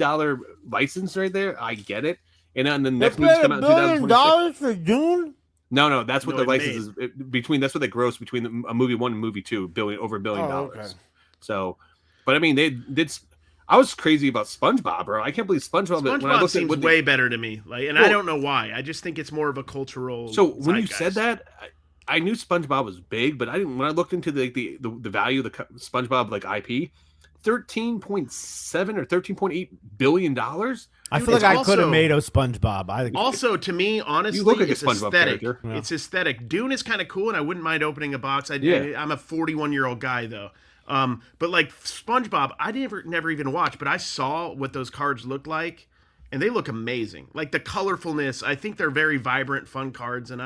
license right there. I get it. And then the next movie's come out in $1 billion for Dune? No, that's what the license is between. That's what they gross between a movie 1 and movie 2, over $1 billion. Okay. So, but I mean, they did. I was crazy about SpongeBob, bro. I can't believe SpongeBob. When I seems way better to me. I don't know why. I just think it's more of a cultural. So when you said that, I knew SpongeBob was big, but I didn't. When I looked into the value of the SpongeBob IP, $13.7 or $13.8 billion. I feel like I could have made a SpongeBob. Also, to me, honestly, it's aesthetic. Yeah. It's aesthetic. Dune is kind of cool, and I wouldn't mind opening a box. I'm a 41-year-old guy, though. But SpongeBob, I never even watched, but I saw what those cards looked like, and they look amazing. The colorfulness. I think they're very vibrant, fun cards, and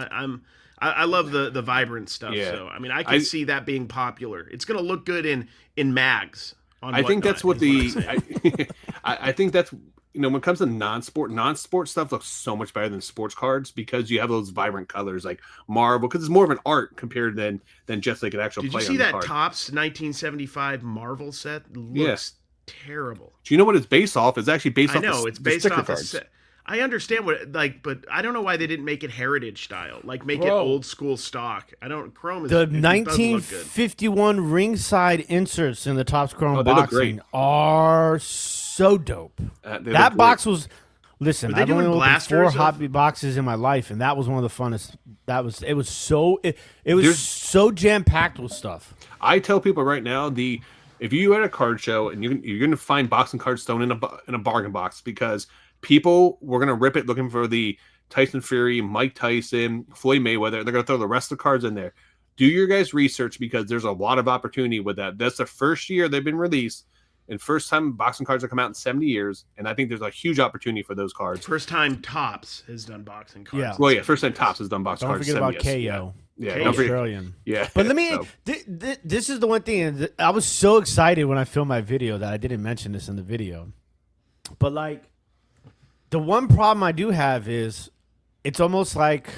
I love the vibrant stuff. Yeah. So I mean, I can see that being popular. It's going to look good in mags. I think that's what I think that's when it comes to non-sport stuff looks so much better than sports cards because you have those vibrant colors like Marvel, because it's more of an art compared than just an actual. Did play you see on the that card. Topps 1975 Marvel set? Looks terrible. Do you know what it's based off? It's actually based off. I know it's based off a set. I understand but I don't know why they didn't make it heritage style. Make it old school stock. Chrome is the 1951 ringside inserts in the Topps Chrome boxing are so dope. That box was. Listen, I've only opened 4 hobby boxes in my life, and that was one of the funnest. It was so jam packed with stuff. I tell people right now, if you at a card show and you're going to find boxing cards thrown in a bargain box because people were going to rip it looking for the Tyson Fury, Mike Tyson, Floyd Mayweather. They're going to throw the rest of the cards in there. Do your guys' research because there's a lot of opportunity with that. That's the first year they've been released and first time boxing cards have come out in 70 years. And I think there's a huge opportunity for those cards. First time Topps has done boxing cards. Yeah. Well, first time Topps has done boxing cards. Don't forget about KO. Yeah. Australian. Yeah. But let me, this is the one thing. I was so excited when I filmed my video that I didn't mention this in the video. But the one problem I do have is it's almost like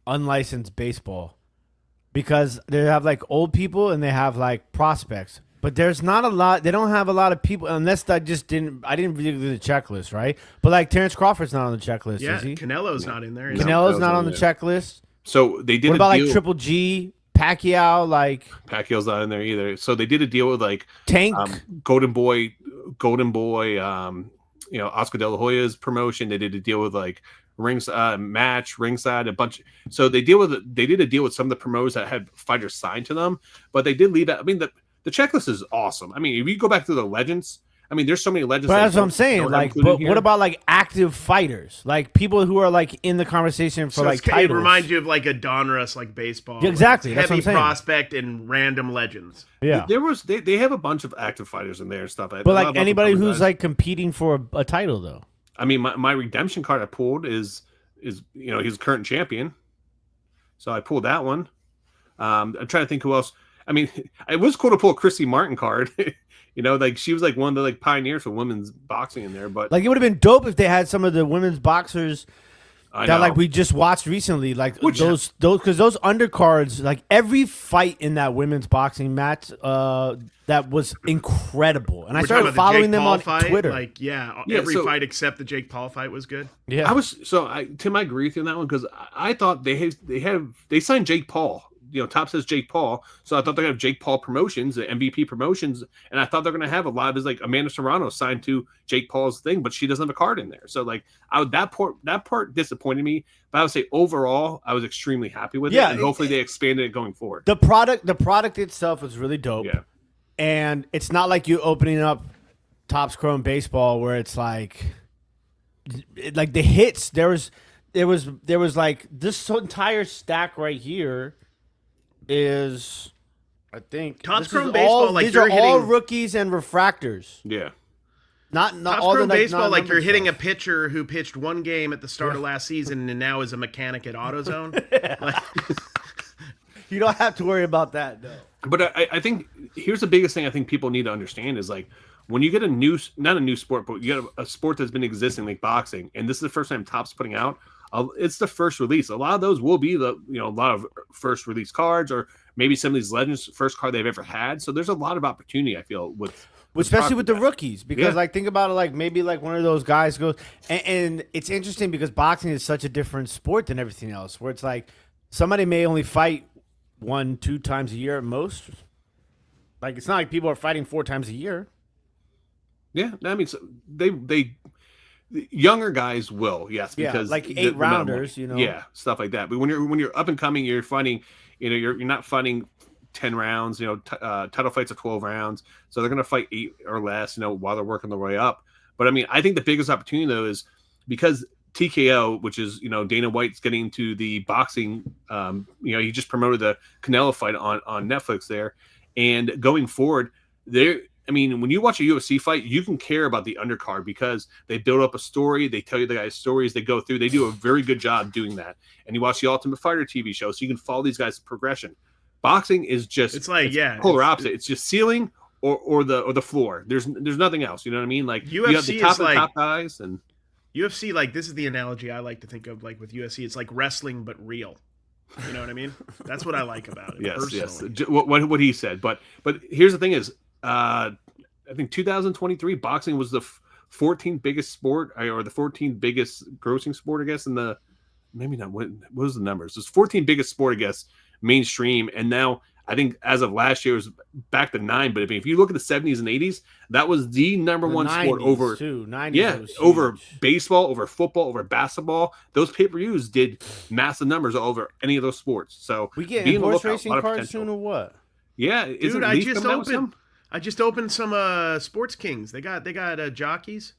unlicensed baseball because they have old people and they have prospects, but there's not a lot. They don't have a lot of people unless I didn't really do the checklist, right? But Terrence Crawford's not on the checklist, is he? Canelo's not in there. Canelo's not on the checklist. So they did. What about Triple G? Pacquiao, Pacquiao's not in there either. So they did a deal with Tank, Golden Boy, Oscar De La Hoya's promotion. They did a deal with Ringside, a bunch. So they did a deal with some of the promoters that had fighters signed to them, but they did leave out. I mean, the checklist is awesome. I mean, if you go back to the Legends, I mean, there's so many legends. But that that's what I'm don't saying. have Like, included but here. what about like active fighters, like people who are like in the conversation for like it titles? reminds you of like a Donruss, like baseball. Yeah, exactly, Like, that's what heavy I'm saying. prospect and random legends. Yeah, They have a bunch of active fighters in there and stuff. but like anybody who's like competing for a title though. I mean, my redemption card I pulled is he's current champion, so I pulled that one. I'm trying to think who else. I mean, it was cool to pull a Christy Martin card. Like she was like one of the like pioneers for women's boxing in there. But Like it would have been dope if they had some of the women's boxers that like we just watched recently, like those because those undercards, like every fight in that women's boxing match, that was incredible, and I started following them on Twitter. Like every fight except the Jake Paul fight was good. Yeah, Tim, I agree with you on that one because I thought they signed Jake Paul. Top says Jake Paul, so I thought they're gonna have Jake Paul promotions, the MVP promotions, and I thought they're gonna have a lot of his like Amanda Serrano signed to Jake Paul's thing, but she doesn't have a card in there. So like that part disappointed me, but I would say overall I was extremely happy with it, and hopefully they expanded it going forward. The product itself was really dope, and it's not like you opening up Topps Chrome Baseball where it's like the hits. There was like this entire stack right here. Is I think Topps Chrome Baseball, these are all rookies and refractors. Yeah, not Topps all Chrome the Baseball. Like you're hitting a pitcher who pitched one game at the start of last season and now is a mechanic at AutoZone. Like, you don't have to worry about that, though. But I think here's the biggest thing I think people need to understand is like when you get not a new sport, but you get a sport that's been existing like boxing, and this is the first time Topps putting out. It's the first release. A lot of those will be a lot of first release cards, or maybe some of these legends first card they've ever had. So there's a lot of opportunity I feel especially with the rookies, because like think about it, like maybe like one of those guys goes, and it's interesting because boxing is such a different sport than everything else, where it's like somebody may only fight 1-2 times a year at most. Like it's not like people are fighting 4 times a year. Yeah, I mean they younger guys will, yes, because like 8 rounders, stuff like that. But when you're up and coming, you're fighting, you're not fighting 10 rounds. Title fights are 12 rounds, so they're gonna fight 8 or less, while they're working their way up. But I mean, I think the biggest opportunity though is because TKO, which is Dana White's getting to the boxing. He just promoted the Canelo fight on Netflix there, and going forward there. I mean, when you watch a UFC fight, you can care about the undercard because they build up a story. They tell you the guy's stories. They go through. They do a very good job doing that. And you watch the Ultimate Fighter TV show, so you can follow these guys' progression. Boxing is just it's polar opposite. It's just ceiling or the floor. There's nothing else. You know what I mean? Like UFC you have the top of the top guys and UFC. Like this is the analogy I like to think of. Like with UFC, it's like wrestling but real. You know what I mean? That's what I like about it. Yes. What he said. But here's the thing is. I think 2023 boxing was the 14th biggest sport, or the 14th biggest grossing sport, I guess. In the maybe not what was the numbers? It's 14th biggest sport, I guess, mainstream. And now I think as of last year it was back to 9. But if you look at the 70s and 80s, that was the number one sport over over baseball, over football, over basketball. Those pay-per-views did massive numbers over any of those sports. So we get horse racing cards soon or what? Yeah, dude, I just opened some Sports Kings. They got jockeys.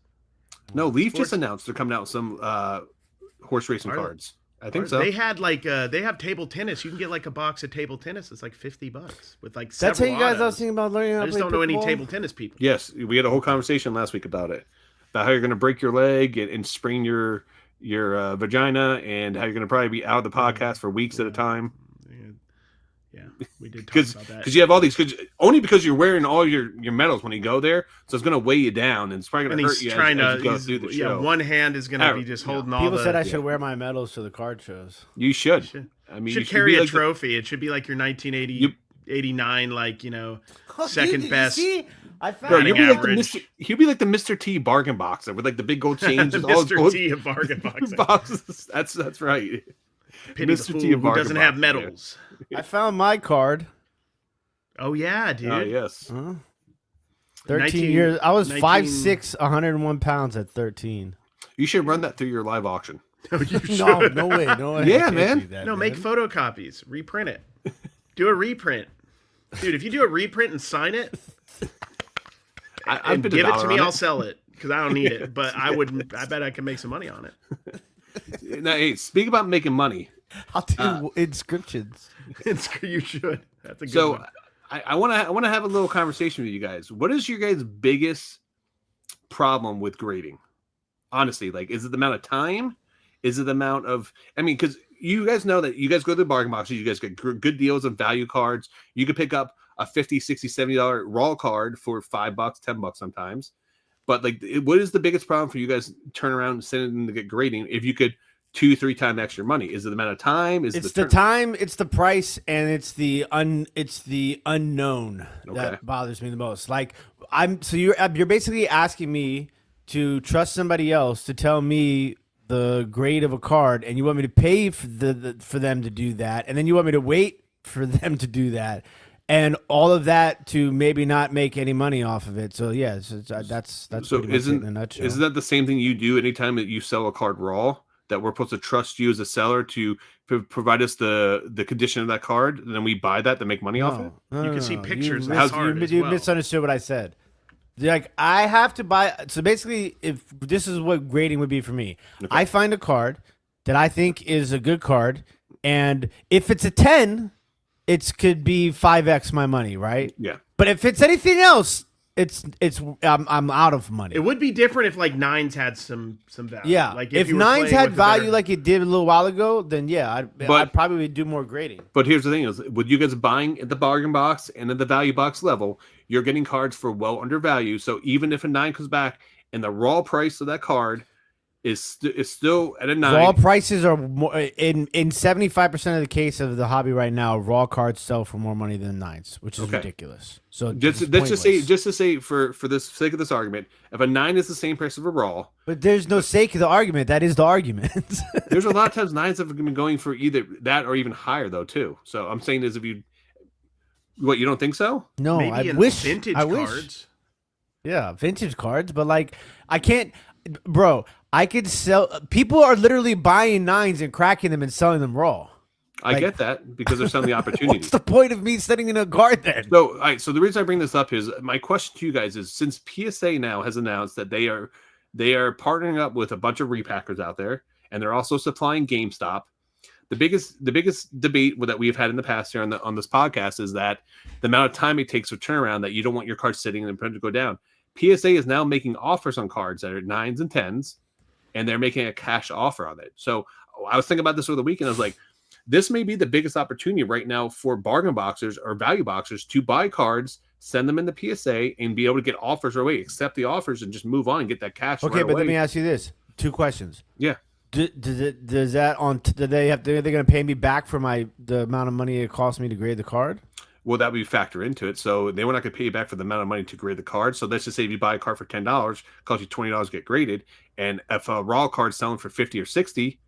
No, Leaf just announced they're coming out with some horse racing cards. I think so. They had they have table tennis. You can get like a box of table tennis. It's like $50 with like. That's how you guys are thinking about learning how to play. I just don't know any table tennis people. Yes, we had a whole conversation last week about it, about how you're going to break your leg and sprain your vagina, and how you're going to probably be out of the podcast for weeks at a time. Yeah, we did talk about that. Because you have all these, only because you're wearing all your medals when you go there, so it's going to weigh you down, and it's probably going to hurt you as you go through the show. Yeah, one hand is going to be just holding all the... People said I should wear my medals to the card shows. You should. I mean, you should carry a trophy. It should be like your 1980, 89, like, second best. See? I found you'll be like the Mr. T bargain boxer with like the big gold chains. The Mr. T of bargain boxer. That's right. Pity Mr. the fool who doesn't have medals. I found my card. Oh yeah, dude. Oh yes. 13 years. I was 5'6", 101 pounds at 13. You should run that through your live auction. No way. Yeah, man. Make photocopies. Reprint it. Do a reprint. Dude, if you do a reprint and sign it, I've been give it to $1 me, on I'll sell it because I don't need it. But I bet I can make some money on it. Now, hey, speak about making money. I'll do inscriptions. You should. That's a good So one. I want to have a little conversation with you guys. What is your guys' biggest problem with grading? Honestly, like, is it the amount of time? Is it the amount of? I mean, because you guys know that you guys go to the bargain boxes, you guys get good deals on value cards. You can pick up a $50, $60, $70 raw card for $5, $10 sometimes. But like, what is the biggest problem for you guys? Turn around and send it in to get grading. If you could 2-3 times extra money, is it the amount of time? Is It's the time, it's the price, and it's the unknown that bothers me the most. Like you're basically asking me to trust somebody else to tell me the grade of a card, and you want me to pay for for them to do that, and then you want me to wait for them to do that, and all of that to maybe not make any money off of it. So yeah, that's so pretty much it in a nutshell. Isn't that the same thing you do anytime that you sell a card raw? That we're supposed to trust you as a seller to provide us the condition of that card, and then we buy that to make money off it. You can see pictures of You, the card as you well. misunderstood what I said. Like, I have to buy. So basically, if this is what grading would be for me, I find a card that I think is a good card, and if it's a 10, it could be 5x my money, right? Yeah. But if it's anything else, I'm out of money. It would be different if like nines had some value. Yeah, like if you were nines playing had with value better- like it did a little while ago, then yeah, I'd probably do more grading. But here's the thing: is with you guys buying at the bargain box and at the value box level, you're getting cards for well under value. So even if a 9 comes back and the raw price of that card is still at a 9, Raw prices are more in 75% of the case of the hobby right now. Raw cards sell for more money than nines, which is ridiculous. So just to say for the sake of this argument, if a 9 is the same price of a raw, but there's no sake of the argument. That is the argument. there's a lot of times 9s have been going for either that or even higher though too. So I'm saying is if you don't think so? No, maybe I in wish vintage I wish. cards. Yeah, vintage cards, but like I can't, bro. I could sell. People are literally buying 9s and cracking them and selling them raw. I get that because they're selling the opportunity. What's the point of me sitting in a card then? So, all right, so the reason I bring this up is my question to you guys is since PSA now has announced that they are partnering up with a bunch of repackers out there, and they're also supplying GameStop. The biggest debate that we've had in the past here on this podcast is that the amount of time it takes to turn around, that you don't want your card sitting and to go down. PSA is now making offers on cards that are 9s and 10s, and they're making a cash offer on it. So I was thinking about this over the weekend. I was like, this may be the biggest opportunity right now for bargain boxers or value boxers to buy cards, send them in the PSA, and be able to get offers right away, accept the offers, and just move on and get that cash. Okay, right but away. let me ask you this: 2 questions. Yeah. Does that on? Do they have? Are they going to pay me back for the amount of money it cost me to grade the card? Well, that would factor into it. So they were not going to pay you back for the amount of money to grade the card. So let's just say if you buy a card for $10, costs you $20 to get graded. And if a raw card's selling for 50 or 60,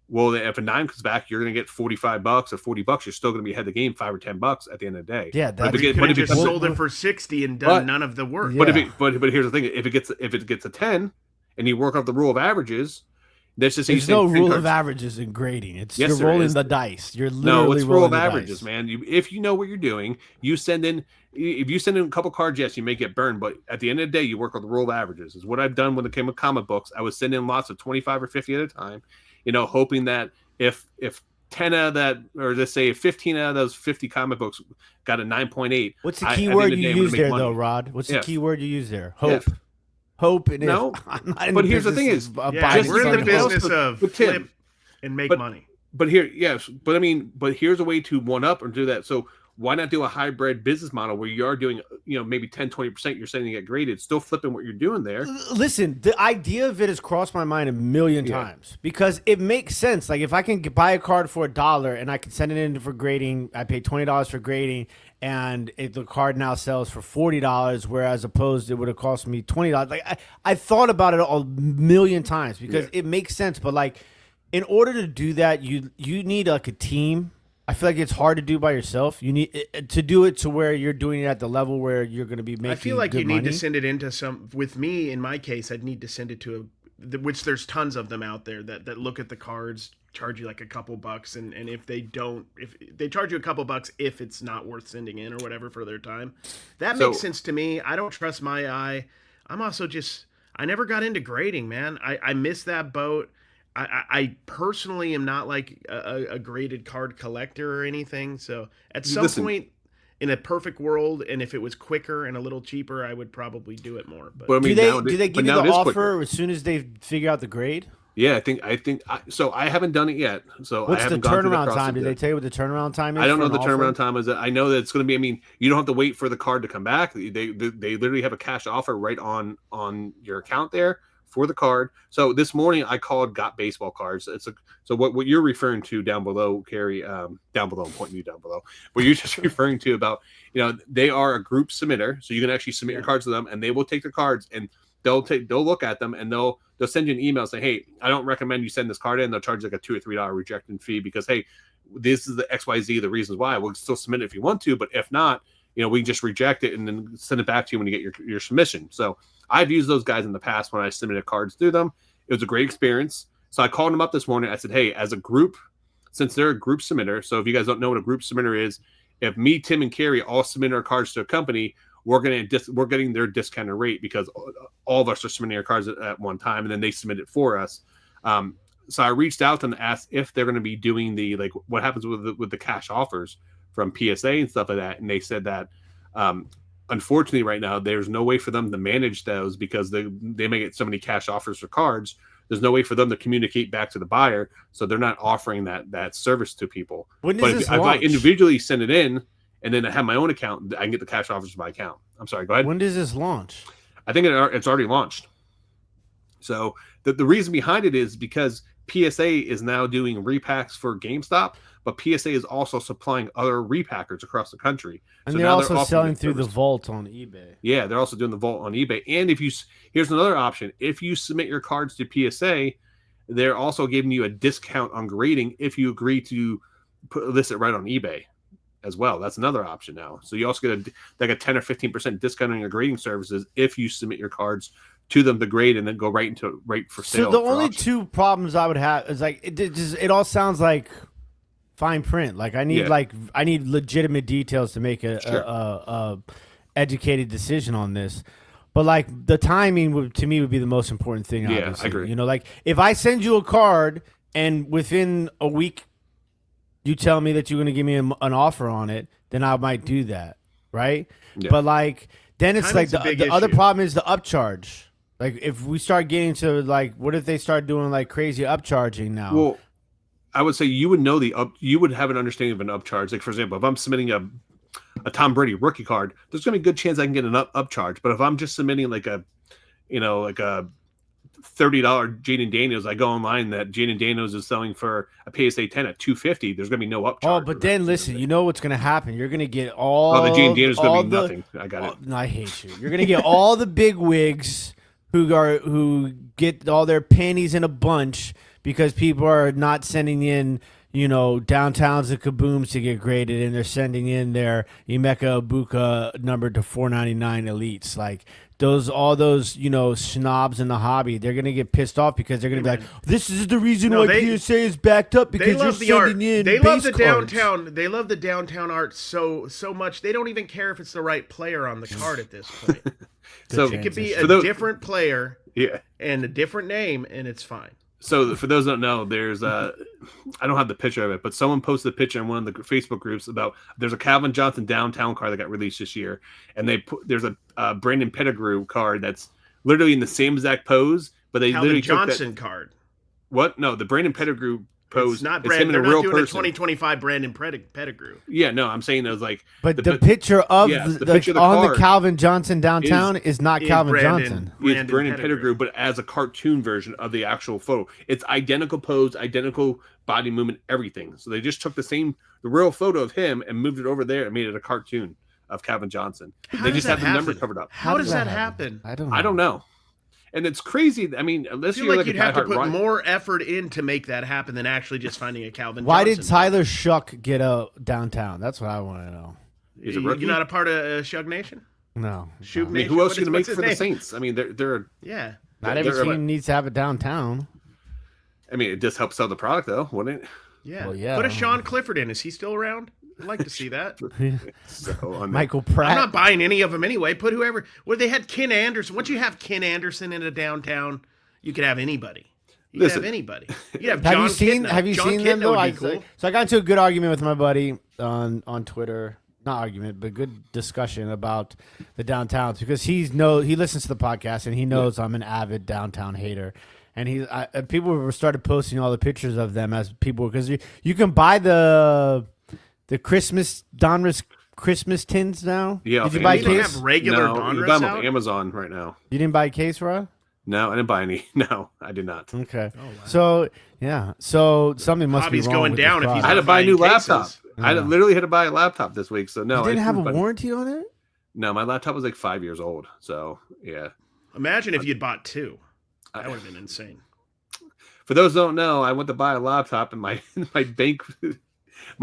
well, if a 9 comes back, you're going to get $45 or $40. You're still going to be ahead of the game $5 or $10 at the end of the day. Yeah, But you could have just sold it for 60 and done none of the work. Yeah. But here's the thing: if it gets a 10, and you work off the rule of averages, there's just there's no rule of averages in grading. It's Yes, you're there rolling is. the dice. You're literally no, it's rule rolling of the averages, dice. man. If you know what you're doing, you send in. If you send in a couple cards, yes, you may get burned, but at the end of the day, you work on the rule of averages. Is what I've done when it came with comic books. I would send in lots of 25 or 50 at a time, hoping that if 10 out of that, or let's say 15 out of those 50 comic books got a 9.8. What's the key word you use there, though, Rod? What's the If. key word you use there? Hope. If. Hope and No, if. I'm not in but the here's the business thing of is, Yeah, buying we're in the and selling business cards. of Tim, flip and make but- money. But here's a way to one up or do that. So why not do a hybrid business model where you are doing, maybe 10, 20%, you're sending it graded, still flipping what you're doing there. Listen, the idea of it has crossed my mind a million times because it makes sense. Like if I can buy a card for $1 and I can send it in for grading, I pay $20 for grading, and the card now sells for $40, whereas opposed it would have cost me $20. Like I thought about it a million times because it makes sense. But like in order to do that, you need like a team. I feel like it's hard to do by yourself. You need to do it to where you're doing it at the level where you're going to be making. I feel like good you need money. to send it into with me, in my case, I'd need to send it to which there's tons of them out there that look at the cards, charge you like a couple bucks, and if they charge you a couple bucks if it's not worth sending in or whatever for their time. That makes sense to me. I don't trust my eye. I'm also I never got into grading, man. I missed that boat. I personally am not like a graded card collector or anything. So at some point in a perfect world, and if it was quicker and a little cheaper, I would probably do it more. But I mean, do they give you the offer quicker. as soon as they figure out the grade? Yeah, I think so. I haven't done it yet. So what's I haven't the turnaround gone time? Did they tell you what the turnaround time is? I don't know the turnaround time is. I know that it's going to be. I mean, you don't have to wait for the card to come back. They literally have a cash offer right on your account there for the card. So this morning I got baseball cards. So what you're referring to down below, Cary, down below, I'm pointing you down below. What you're just referring to about, they are a group submitter, so you can actually submit your cards to them, and they will take the cards and they'll look at them, and they'll send you an email saying, hey, I don't recommend you send this card in. They'll charge like a $2 or $3 rejecting fee because, hey, this is the XYZ, the reasons why. We'll still submit it if you want to, but if not, we can just reject it and then send it back to you when you get your submission. So I've used those guys in the past when I submitted cards through them. It was a great experience. So I called them up this morning. I said, hey, as a group, since they're a group submitter, so if you guys don't know what a group submitter is, if me, Tim, and Cary all submit our cards to a company, we're getting their discounted rate because all of us are submitting our cards at one time, and then they submit it for us. So I reached out to them to ask if they're going to be doing what happens with the cash offers from PSA and stuff like that, and they said that unfortunately right now there's no way for them to manage those because they may get so many cash offers for cards. There's no way for them to communicate back to the buyer, so they're not offering that service to people. When does this if launch? I individually send it in and then I have my own account, I can get the cash offers to my account. I'm sorry, go ahead. When does this launch? I think it's already launched. So the reason behind it is because PSA is now doing repacks for GameStop, but PSA is also supplying other repackers across the country. And so they're now also selling through service. the vault on eBay. Yeah, they're also doing the vault on eBay. And here's another option. If you submit your cards to PSA, they're also giving you a discount on grading if you agree to list it right on eBay as well. That's another option now. So you also get a 10 or 15% discount on your grading services if you submit your cards to them to grade and then go right for sale. So the only two problems I would have is it all sounds like fine print. Like I need legitimate details to make a educated decision on this. But like the timing to me would be the most important thing. Obviously. Yeah, I agree. Like if I send you a card and within a week you tell me that you're going to give me an offer on it, then I might do that, right? Yeah. But like then it's like the other problem is the upcharge. Like if we start getting to like, what if they start doing like crazy upcharging now? Well, I would say you would know you would have an understanding of an upcharge. Like for example, if I'm submitting a Tom Brady rookie card, there's going to be a good chance I can get an upcharge. But if I'm just submitting like a $30 Jaden Daniels, I go online that Jaden Daniels is selling for a PSA 10 at $250. There's going to be no upcharge. Oh, but then listen, you know what's going to happen? You're going to get all. Oh, the Jaden Daniels is going to be nothing. I got it. No, I hate you. You're going to get all the big wigs who get all their panties in a bunch because people are not sending in, downtowns and kabooms to get graded, and they're sending in their Emeka Ibuka number to 499 elites. Like all those snobs in the hobby, they're gonna get pissed off because they're gonna be like, "This is the reason why PSA is backed up because you're sending in They base love the cards." downtown. They love the downtown art so much. They don't even care if it's the right player on the card at this point. So it could be a different player, and a different name, and it's fine. So for those that don't know, there's I don't have the picture of it, but someone posted a picture in one of the Facebook groups about there's a Calvin Johnson downtown card that got released this year, and there's a Brandon Pettigrew card that's literally in the same exact pose, but they Calvin literally Johnson took that card. What? No, the Brandon Pettigrew pose. It's not Brandon. They're not doing a 2025 Brandon Pettigrew. Yeah, no, I'm saying it was like. But the picture of the picture on the Calvin Johnson downtown is not Calvin Johnson. It's Brandon Pettigrew, but as a cartoon version of the actual photo. It's identical pose, identical body movement, everything. So they just took the real photo of him and moved it over there and made it a cartoon of Calvin Johnson. They just have the number covered up. How does that happen? I don't know. I don't know. And it's crazy. I mean, unless you're like you'd have to put more effort in to make that happen than actually just finding a Calvin Johnson. Why did Tyler Shuck get a downtown? That's what I want to know. He's a rookie? You're not a part of Shug Nation? No. Shoot I mean, who else are you going to make for the Saints? I mean, they're yeah. Not every They're- team needs to have it downtown. I mean, it just helps sell the product, though, wouldn't it? Yeah. Well, yeah. Put a Sean Clifford in. Is he still around? I'd like to see that. So on Michael I'm Pratt. not buying any of them anyway. Put whoever. Well, they had Ken Anderson. Once you have Ken Anderson in a downtown, you could have anybody. You could Listen. have anybody. You have Have John you seen? Kitna. Have you John seen them Kitna though? would be cool. So I got into a good argument with my buddy on Twitter. Not argument, but good discussion about the downtowns because he listens to the podcast and he knows I'm an avid downtown hater. And people started posting all the pictures of them as people because you can buy the Christmas Donruss Christmas tins now. Yeah, did you buy a You don't case? have regular No, you Donruss buy them out? on Amazon right now. You didn't buy a case, Rod? No, I didn't buy any. No, I did not. Okay. Oh, wow. So yeah, so something must Hobby's be wrong going with down this if he's I had product. to buy a new buying cases. laptop. I literally had to buy a laptop this week. So no, You didn't I have a buy- warranty on it. No, my laptop was like 5 years old. So yeah. Imagine if you'd bought two. That I- would have been insane. For those who don't know, I went to buy a laptop and my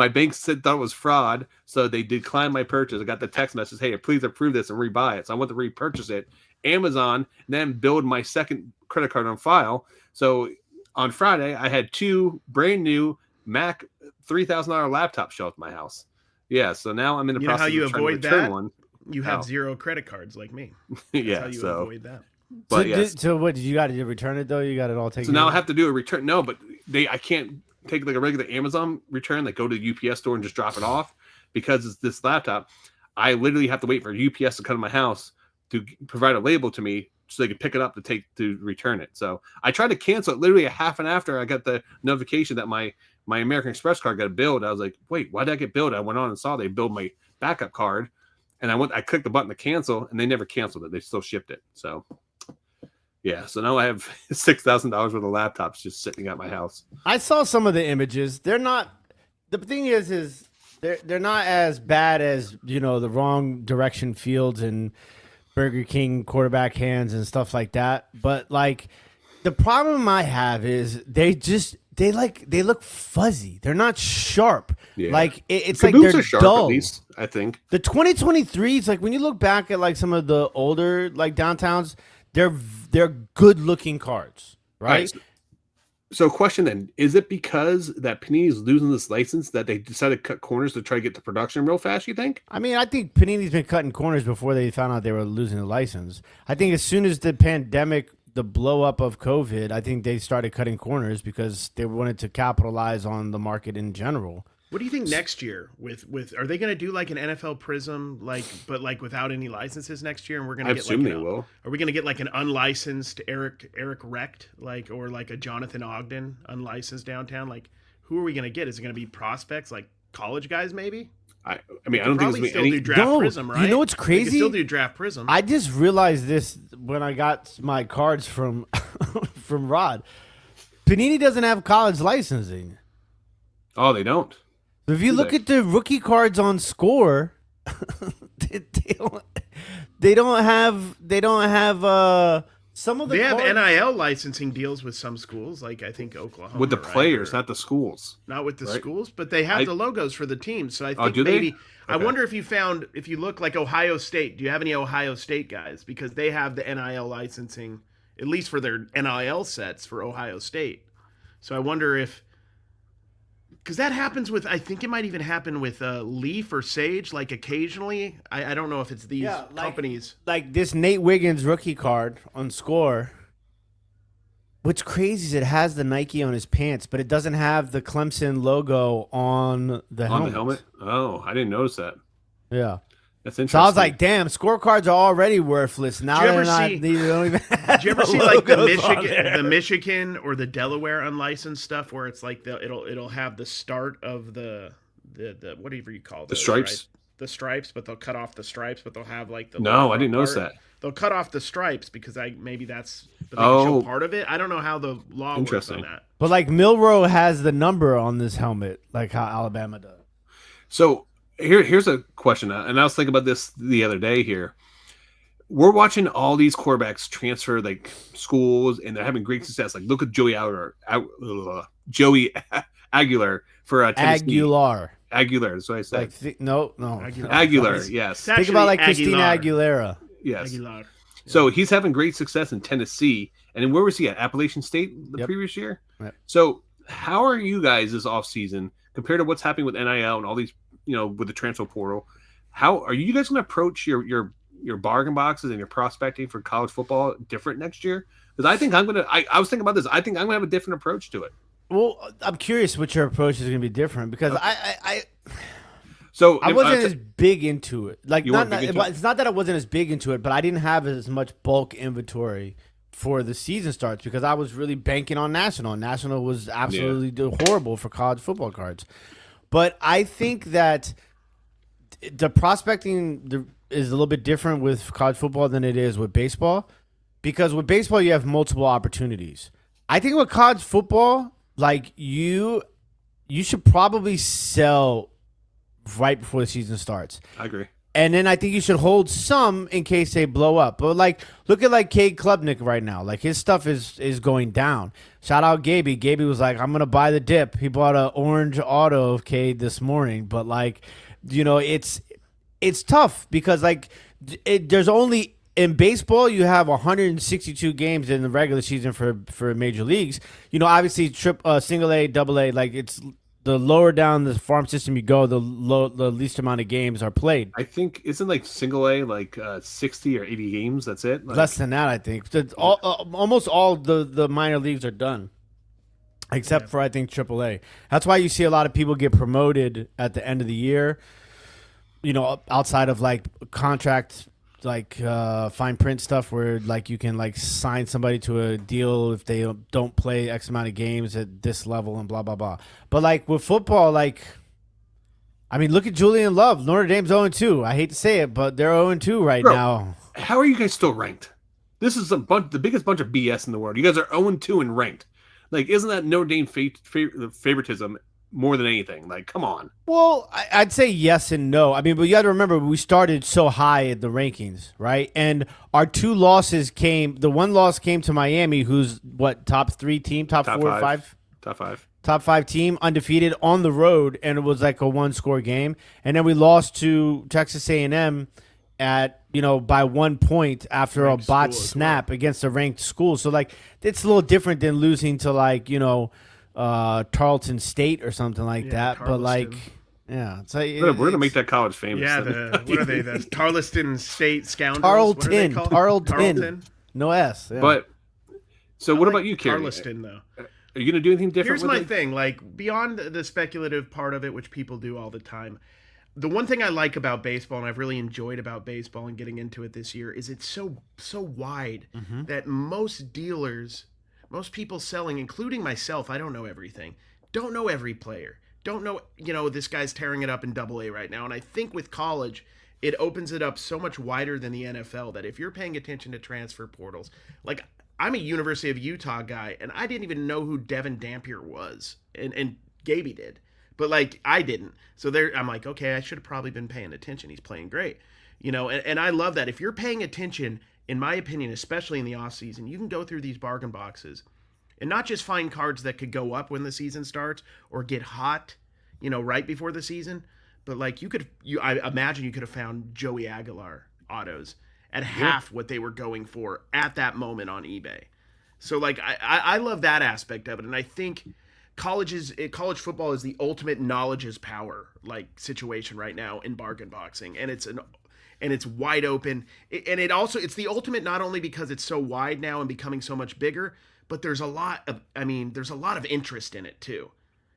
bank said thought it was fraud, so they declined my purchase. I got the text message, "Hey, please approve this and rebuy it." So I went to repurchase it. Amazon then billed my second credit card on file. So on Friday, I had two brand new Mac $3,000 laptops show up at my house. Yeah, so now I'm in the You know process how you of trying to avoid return that? one. You have How? 0 credit cards like me. That's Yeah, how you so avoid that. but so, yes. so what did you got to return it though? You got it all taken. So now I care of? have to do a return. No, but I can't take like a regular Amazon return, like go to the UPS store and just drop it off because it's this laptop. I literally have to wait for UPS to come to my house to provide a label to me so they can pick it up to return it. So I tried to cancel it literally a half an after I got the notification that my American Express card got billed. I was like, wait, why did I get billed? I went on and saw they billed my backup card, and I clicked the button to cancel, and they never canceled it. They still shipped it. So yeah, so now I have $6,000 worth of laptops just sitting at my house. I saw some of the images. They're not. The thing is they're not as bad as the wrong direction fields and Burger King quarterback hands and stuff like that. But like, the problem I have is they look fuzzy. They're not sharp. Yeah. Like it's The like boots they're are sharp, dull. at least, I think. The 2023s, like when you look back at like some of the older like downtowns, they're good looking cards, right? So question then, is it because that Panini is losing this license that they decided to cut corners to try to get to production real fast, you think? I mean, I think Panini's been cutting corners before they found out they were losing the license. I think as soon as the pandemic, the blow up of COVID, I think they started cutting corners because they wanted to capitalize on the market in general. What do you think next year with are they going to do like an NFL Prism but without any licenses next year, and we're going I to get assume like they will. Are we going to get like an unlicensed Eric Recht or like a Jonathan Ogden unlicensed downtown? Like, who are we going to get? Is it going to be prospects like college guys maybe? I mean, I don't think Probably there's still any. do draft No, Prism, right? you know what's They can crazy? still do draft Prism. I just realized this when I got my cards from from Rod. Panini doesn't have college licensing. Oh, they don't. If you Do look they? at the rookie cards on Score, they don't have some of the They have cards. NIL licensing deals with some schools, like I think Oklahoma. With the right? players, Or- not the schools. not with the right? schools, but they have I- the logos for the teams. So I Oh, think do they? maybe I Okay. wonder if you look like Ohio State. Do you have any Ohio State guys? Because they have the NIL licensing, at least for their NIL sets for Ohio State. So I wonder if, because that happens with, I think it might even happen with Leaf or Sage, like occasionally. I don't know if it's these Yeah, like- companies. Like this Nate Wiggins rookie card on Score. What's crazy is it has the Nike on his pants, but it doesn't have the Clemson logo on the helmet. On the helmet? Oh, I didn't notice that. Yeah. That's interesting. So I was like, damn, scorecards are already worthless. Now Did you they're ever not. see- They don't even have Did you ever the see like the logos on Michigan, there. the Michigan or the Delaware unlicensed stuff where it's like it'll have the start of the whatever you call The those, stripes? right? The stripes, but they'll cut off the stripes, but they'll have like the No, logo I didn't notice part. that. They'll cut off the stripes because maybe that's but they can show Oh. part of it. I don't know how the law works on Interesting. that. But like Milrow has the number on this helmet, like how Alabama does. So here's a question, and I was thinking about this the other day here. We're watching all these quarterbacks transfer like schools, and they're having great success. Like look at Joey Aguilar for Tennessee. Aguilar, that's what I said. Like no. Aguilar, yes. It's Think about like actually Christina Aguilar. Aguilera. Yes. Aguilar. So he's having great success in Tennessee, And then where was he at? Appalachian State the previous year? Yep. So how are you guys this offseason compared to what's happening with NIL and all these, with the transfer portal? How are you guys going to approach your bargain boxes and your prospecting for college football different next year? Because I think I was thinking about this. I think I'm going to have a different approach to it. Well, I'm curious what your approach is going to be different because So I wasn't as big into it. Like, it's not that I wasn't as big into it, but I didn't have as much bulk inventory for the season starts because I was really banking on National. National was absolutely horrible for college football cards. But I think that the prospecting is a little bit different with college football than it is with baseball because with baseball you have multiple opportunities. I think with college football, like you should probably sell right before the season starts. I agree. And then I think you should hold some in case they blow up. But like, look at like Cade Klubnik right now. Like his stuff is going down. Shout out Gaby. Gaby was like, I'm gonna buy the dip. He bought an orange auto of Cade this morning. But like, it's tough because like there's only in baseball you have 162 games in the regular season for major leagues. Obviously single A, double A, like it's. The lower down the farm system you go, the least amount of games are played. I think isn't like single A like 60 or 80 games. That's it. Like, less than that, I think. Almost all the minor leagues are done, except for I think Triple A. That's why you see a lot of people get promoted at the end of the year. Outside of like contract, like fine print stuff where like you can like sign somebody to a deal if they don't play X amount of games at this level and blah blah blah. But like with football, like I mean, look at Julian Love. Notre Dame's 0-2. I hate to say it, but they're 0-2 right now. How are you guys still ranked? This is the biggest bunch of BS in the world. You guys are 0-2 and ranked. Like, isn't that Notre Dame favoritism more than anything? Like, come on. Well, I'd say yes and no. I mean, but you got to remember we started so high in the rankings, right? And our two losses the one loss came to Miami, who's what, top 3 team, top 4 or 5? Top 5 team, undefeated on the road, and it was like a 1-score game. And then we lost to Texas A&M at by 1 point after a botched snap against a ranked school. So like it's a little different than losing to like Tarleton State or something like that. Tarleton. But like, yeah, it's like we're gonna make that college famous. Yeah, what are they? The Tarleton State Scoundrels. Tarleton. No S. Yeah. But so what about you, Cary? Tarleton, though. Are you gonna do anything different? Here's my thing. Like beyond the speculative part of it, which people do all the time. The one thing I like about baseball, and I've really enjoyed about baseball and getting into it this year, is it's so wide that most dealers, most people selling, including myself, I don't know everything, don't know every player, don't know, this guy's tearing it up in Double A right now. And I think with college, it opens it up so much wider than the NFL that if you're paying attention to transfer portals, like I'm a University of Utah guy, and I didn't even know who Devin Dampier was, and Gaby did. But like I didn't. So I'm like, okay, I should have probably been paying attention. He's playing great. And I love that. If you're paying attention, in my opinion, especially in the off season, you can go through these bargain boxes and not just find cards that could go up when the season starts or get hot, right before the season. But like I imagine you could have found Joey Aguilar autos at half what they were going for at that moment on eBay. So like I love that aspect of it. And I think college football is the ultimate knowledge is power like situation right now in bargain boxing, and it's wide open, and it's the ultimate not only because it's so wide now and becoming so much bigger, but there's a lot of interest in it too.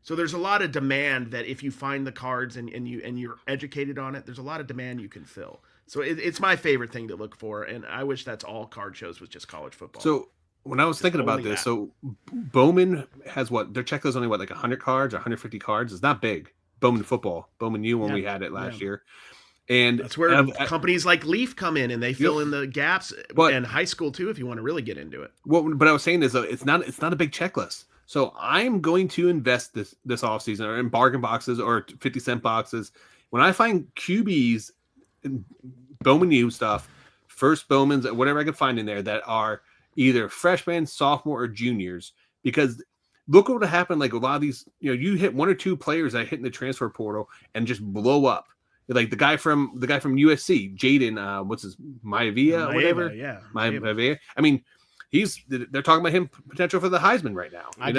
So there's a lot of demand that if you find the cards and you're educated on it, there's a lot of demand you can fill. So it's my favorite thing to look for, and I wish that's all card shows was just college football. So when I was thinking about this, so Bowman has their checklist only like 100 cards, 150 cards. It's not big. Bowman football, Bowman U when we had it last year, and that's where companies like Leaf come in and they fill in the gaps. And high school too, if you want to really get into it. But I was saying is it's not a big checklist. So I'm going to invest this offseason or in bargain boxes or 50-cent boxes. When I find QBs, Bowman U stuff, first Bowmans, whatever I can find in there that are either freshmen, sophomore, or juniors, because look what would happen. Like a lot of these, you hit 1 or 2 players that hit in the transfer portal and just blow up. Like the guy from USC, Jaden, what's his Maivia, whatever. Yeah, Maivia. I mean, they're talking about him potential for the Heisman right now. I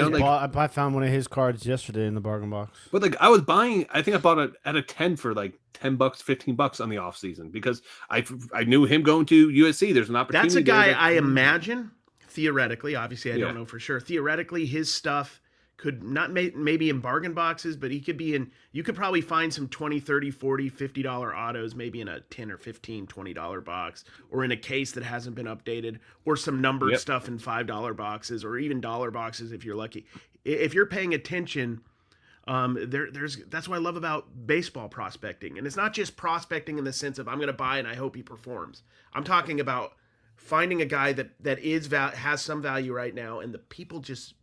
found one of his cards yesterday in the bargain box. But like I was buying, I think I bought it at a 10 for like $10, $15 on the off season because I knew him going to USC. There's an opportunity. That's a guy I imagine theoretically. Obviously, I don't know for sure. Theoretically, his stuff could not maybe in bargain boxes, but he could be in. You could probably find some $20, $30, $40, $50 autos, maybe in a $10 or $15, $20 box, or in a case that hasn't been updated, or some numbered stuff in $5 boxes, or even dollar boxes if you're lucky. If you're paying attention, that's what I love about baseball prospecting, and it's not just prospecting in the sense of I'm going to buy and I hope he performs. I'm talking about finding a guy that has some value right now, and the people just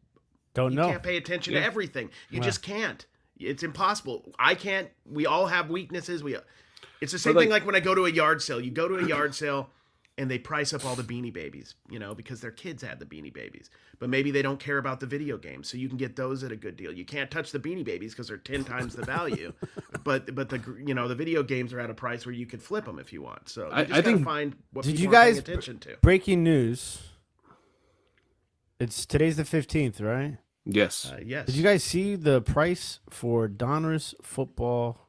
don't know. You can't pay attention to everything. You just can't. It's impossible. I can't. We all have weaknesses. It's the same thing like when I go to a yard sale. You go to a yard sale and they price up all the Beanie Babies, because their kids had the Beanie Babies. But maybe they don't care about the video games, so you can get those at a good deal. You can't touch the Beanie Babies because they're 10 times the value. but the video games are at a price where you could flip them if you want. So you just gotta find what people are paying attention to. Breaking news. Today's the 15th, right? Yes. Yes. Did you guys see the price for Donruss football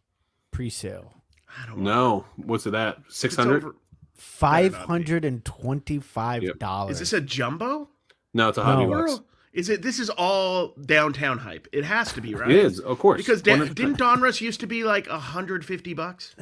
pre-sale? I don't know. No. What's it at? 600? $525. Is this a jumbo? No, it's a hobby box. This is all downtown hype. It has to be, right? It is, of course. Because didn't Donruss used to be like $150?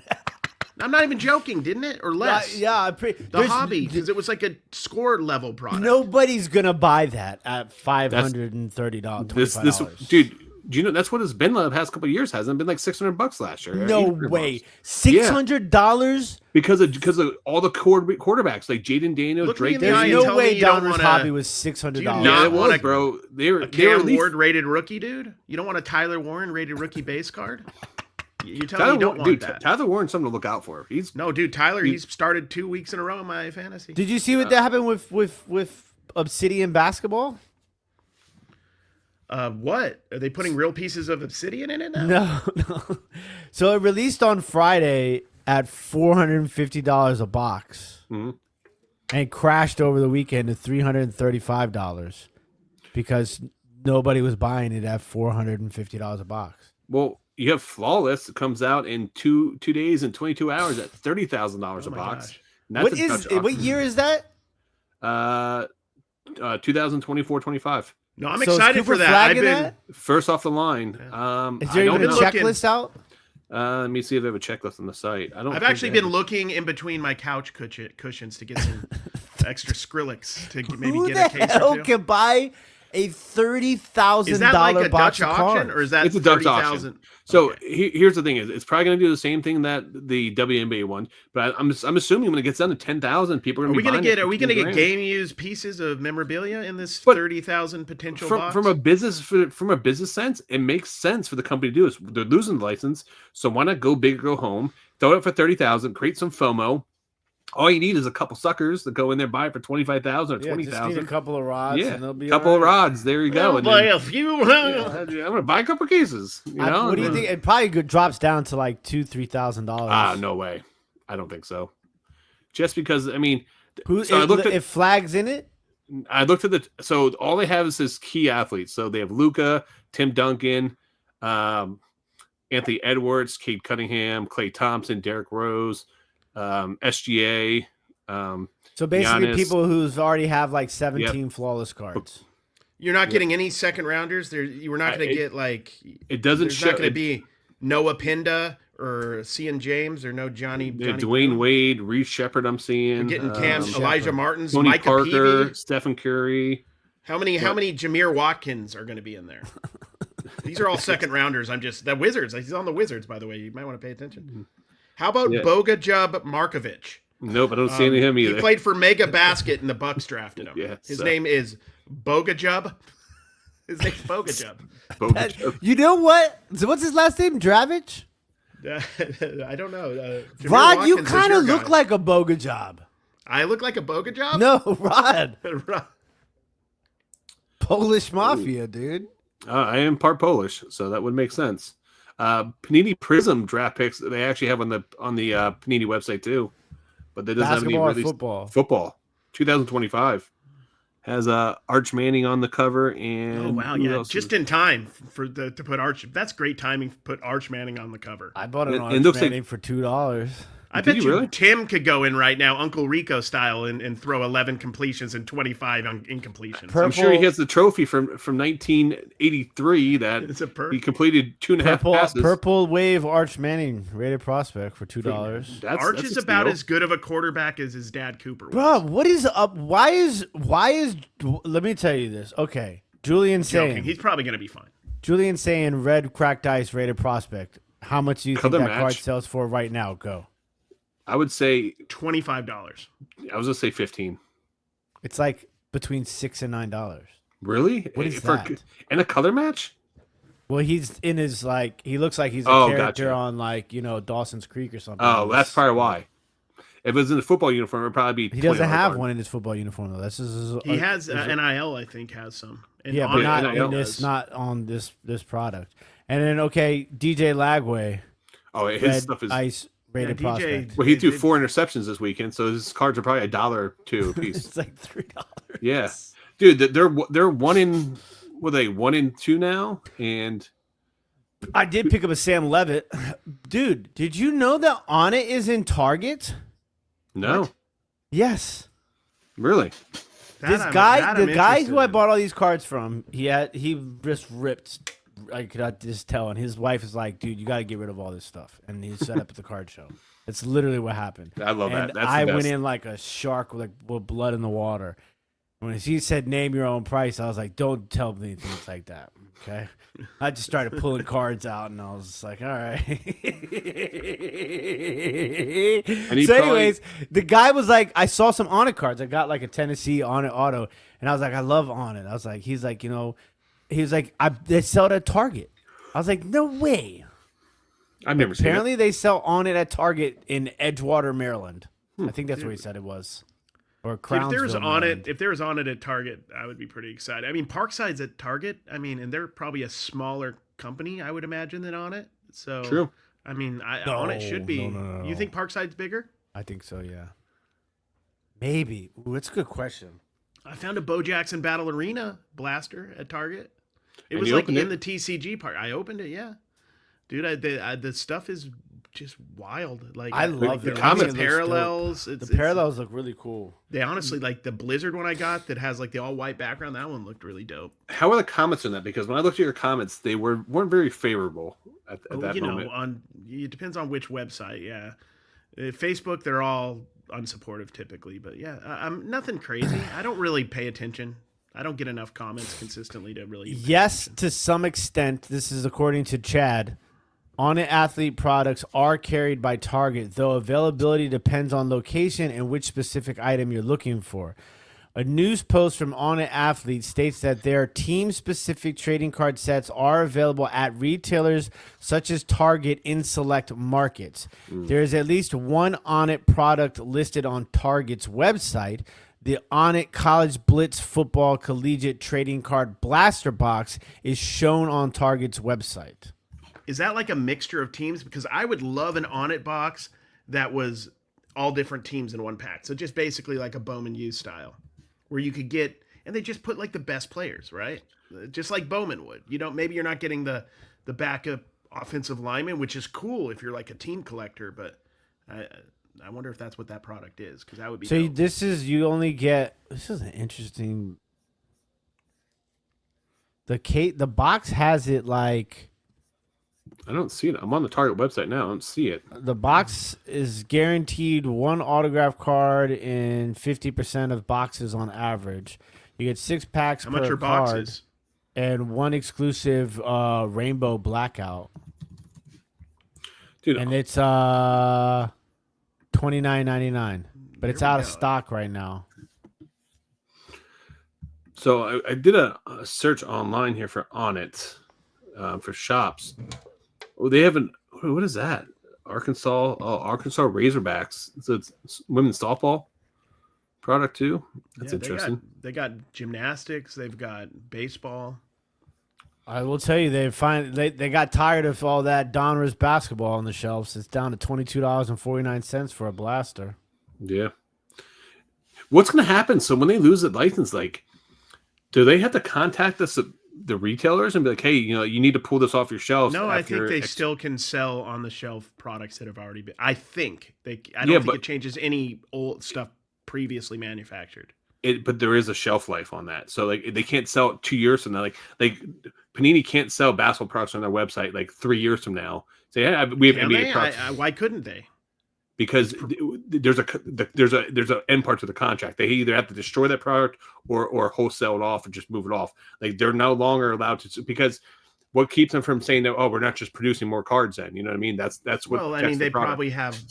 I'm not even joking, didn't it? Or less? Yeah. The hobby, because it was like a score level product. Nobody's going to buy that at $530, $25. Dude, do you know that's what it's been the past couple of years? Hasn't it been like $600 last year? No way. $600? Because of all the quarterbacks like Jaden Daniels, Drake. There's no way Donruss hobby was $600. Yeah, it was, bro. They were Ward rated rookie, dude. You don't want a Tyler Warren rated rookie base card? You tell me you don't want that. Tyler Warren's something to look out for. Tyler. He's started 2 weeks in a row in my fantasy. Did you see what that happened with Obsidian basketball? What are they putting real pieces of obsidian in it now? No. So it released on Friday at $450 a box, and crashed over the weekend to $335 because nobody was buying it at $450 a box. Well, you have Flawless. It comes out in 2 days and 22 hours at $30,000 a box. What year is that? 2024-25. No, I'm excited for that. I've been first off the line. Is there even a checklist out? Let me see if they have a checklist on the site. I've actually been looking in between my couch cushions to get some extra Skrillex to maybe get a case or two. Who can buy a $30,000 is that like a box Dutch auction, or is that it's a Dutch auction? So here's the thing: it's probably going to do the same thing that the WNBA one. But I'm assuming when it gets down to 10,000, people are going to be buying it. Are we going to get game used pieces of memorabilia in this 30,000 potential box? From a business sense, it makes sense for the company to do this. They're losing the license, so why not go big or go home? Throw it for 30,000, create some FOMO. All you need is a couple suckers that go in there, buy it for 25,000 or 20,000. Just need a couple of rods, and they'll be a couple of rods. There you go. I'll buy a few. I'm gonna buy a couple cases. What do you think? It probably drops down to like $2,000-$3,000. No way. I don't think so. Just because if Flag's in it. I looked at so all they have is this key athletes. So they have Luka, Tim Duncan, Anthony Edwards, Cade Cunningham, Klay Thompson, Derrick Rose. SGA. So basically, Giannis. people who's already have like 17 flawless cards. You're not getting any second rounders. You were not going to get like. It doesn't there's show. Not going to be Noah Pinda or Cian James or no Johnny Dwayne Wade, Reece Shepard. I'm seeing. You're getting Cam, Elijah Martins, Tony Micah Parker, Peavy. Stephen Curry. How many Jameer Watkins are going to be in there? These are all second rounders. The Wizards. He's on the Wizards, by the way. You might want to pay attention. How about Bogajub Markovic? Nope, I don't see any of him either. He played for Mega Basket, and the Bucks drafted him. His name is Bogajub. His name's Bogajub. You know what? So what's his last name? Dravich? I don't know. Rod, you kind of look like a Bogajub. I look like a Bogajub? No, Rod. Polish Mafia, dude. I am part Polish, so that would make sense. Panini Prism draft picks they actually have on the Panini website too, but they doesn't have any released. Football 2025. has Arch Manning on the cover, and Oh wow, who yeah, else just is- in time to put Arch. That's great timing. Put Arch Manning on the cover. I bought an It Arch looks like- Manning for $2. I Did bet you you really? Tim could go in right now, Uncle Rico style, and throw 11 completions and 25 incompletions. I'm sure he Purple- has the trophy from 1983 that It's a he completed 2.5 passes. Purple Wave Arch Manning rated prospect for $2. Arch That's is a about steal. as good of a quarterback as his dad Cooper was. Bro, what is up? Why is? Let me tell you this. Okay, Julian Joking. saying He's probably going to be fine. red cracked ice rated prospect. How much do you think Color that card match. sells for right now? Go. I would say $25. I was gonna say 15. It's like between $6 and $9. Really? What is For- that? And a color match? Well, he's in his like he looks like he's a Oh, character gotcha. on like Dawson's Creek or something. Oh, that's probably why. If it was in a football uniform, it'd probably be. He doesn't $20 have card. one in his football uniform though. That's just He has NIL, I think, has some. And yeah, on but it, not NIL in this, does. not on this product. And then okay, DJ Lagway, Oh, his red stuff is. ice rated DJ prospect. Well, he threw It- 4 interceptions this weekend, so his cards are probably $1 or $2 a piece. It's like $3. Yeah, dude, they're 1 in 2 now, and I did pick up a Sam Levitt. Dude, did you know that Onit is in Target? no, What? Yes. really, This I'm guy, the guy interested who I in. bought all these cards from, he just ripped. I could just tell, and his wife is like, "Dude, you got to get rid of all this stuff." And he set up at the card show. That's literally what happened. I love And that. That's I the went best. in like a shark with blood in the water. When he said name your own price, I was like, "Don't tell me things like that." Okay. I just started pulling cards out, and I was just like, "All right." he So, probably- anyways, the guy was like, I saw some Onit cards. I got like a Tennessee Onit auto, and I was like, I love Onit. I was like, he's like, they sell it at Target. I was like, no way. I've never seen it. Apparently, they sell Onit at Target in Edgewater, Maryland. I think that's where he said it was. Or Dude, Crownsville, Maryland. if there was on it at Target, I would be pretty excited. I mean, Parkside's at Target. I mean, and they're probably a smaller company, I would imagine, than On It. So True. I mean, No, On It should be. no. You think Parkside's bigger? I think so, yeah. Maybe. Ooh, that's a good question. I found a Bo Jackson Battle Arena blaster at Target. It And was you like opened in it? the TCG part. I opened it, yeah. Dude, the stuff is just wild. Like I love the it. I think it comic looks parallels. The It's parallels look really cool. They honestly like the Blizzard one I got that has like the all white background. That one looked really dope. How are the comments on that? Because when I looked at your comments, they weren't very favorable at that you moment. know, it depends on which website. Yeah, Facebook, they're all unsupportive typically, but yeah, I'm nothing crazy. I don't really pay attention. I don't get enough comments consistently to really. Yes, to some extent. This is according to Chad. Onit athlete products are carried by Target, though availability depends on location and which specific item you're looking for. A news post from Onit Athlete states that their team-specific trading card sets are available at retailers such as Target in select markets. There is at least one Onit product listed on Target's website. The Onit College Blitz Football Collegiate Trading Card Blaster Box is shown on Target's website. Is that like a mixture of teams? Because I would love an On It box that was all different teams in one pack. So just basically like a Bowman U style, where you could get, and they just put like the best players, right? Just like Bowman would. You know, maybe you're not getting the backup offensive lineman, which is cool if you're like a team collector, but I wonder if that's what that product is, because that would be. So dope. this is this is an interesting. The box has it like. I don't see it. I'm on the Target website now. I don't see it. The box is guaranteed one autograph card in 50% of boxes on average. You get 6 packs How per much are card boxes? and one exclusive rainbow blackout. Dude, And it's $29.99. But it's There we out of go. stock right now. so I did a search online here for Onit for shops. Oh, they haven't. What is that? Arkansas Razorbacks. So it's women's softball product too. That's Yeah, interesting. They got gymnastics. They've got baseball. I will tell you, they got tired of all that Donruss basketball on the shelves. It's down to $22.49 for a blaster. Yeah. What's going to happen? So when they lose the license, like Do they have to contact the retailers and be like, hey, you need to pull this off your shelves? No, I think they still can sell on the shelf products that have already been. I think I don't think it changes any old stuff previously manufactured. But there is a shelf life on that, so like they can't sell it 2 years from now. Like Panini can't sell basketball products on their website like 3 years from now. Say, hey, we have NBA products. Why couldn't they? Because there's a end part to the contract. They either have to destroy that product or wholesale it off and just move it off. Like they're no longer allowed to, because what keeps them from saying that, oh, we're not just producing more cards then, you know what I mean? That's what. Well, I mean, they probably have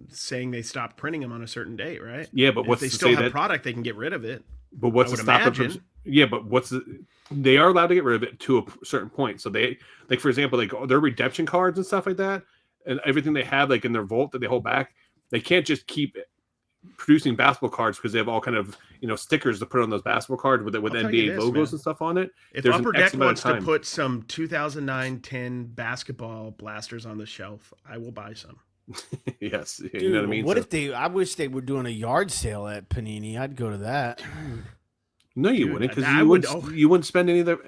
saying they stopped printing them on a certain date, right? Yeah, but if they still have product, they can get rid of it. But what's to stop them from? Yeah, but they are allowed to get rid of it to a certain point. So they, like, for example, like their redemption cards and stuff like that, and everything they have like in their vault that they hold back, they can't just keep producing basketball cards because they have all kind of stickers to put on those basketball cards with NBA logos and stuff on it. If Upper Deck wants to put some 2009-10 basketball blasters on the shelf, I will buy some. Yes, Dude, you know what I mean. What if I wish they were doing a yard sale at Panini. I'd go to that. No, you wouldn't, because you wouldn't spend any of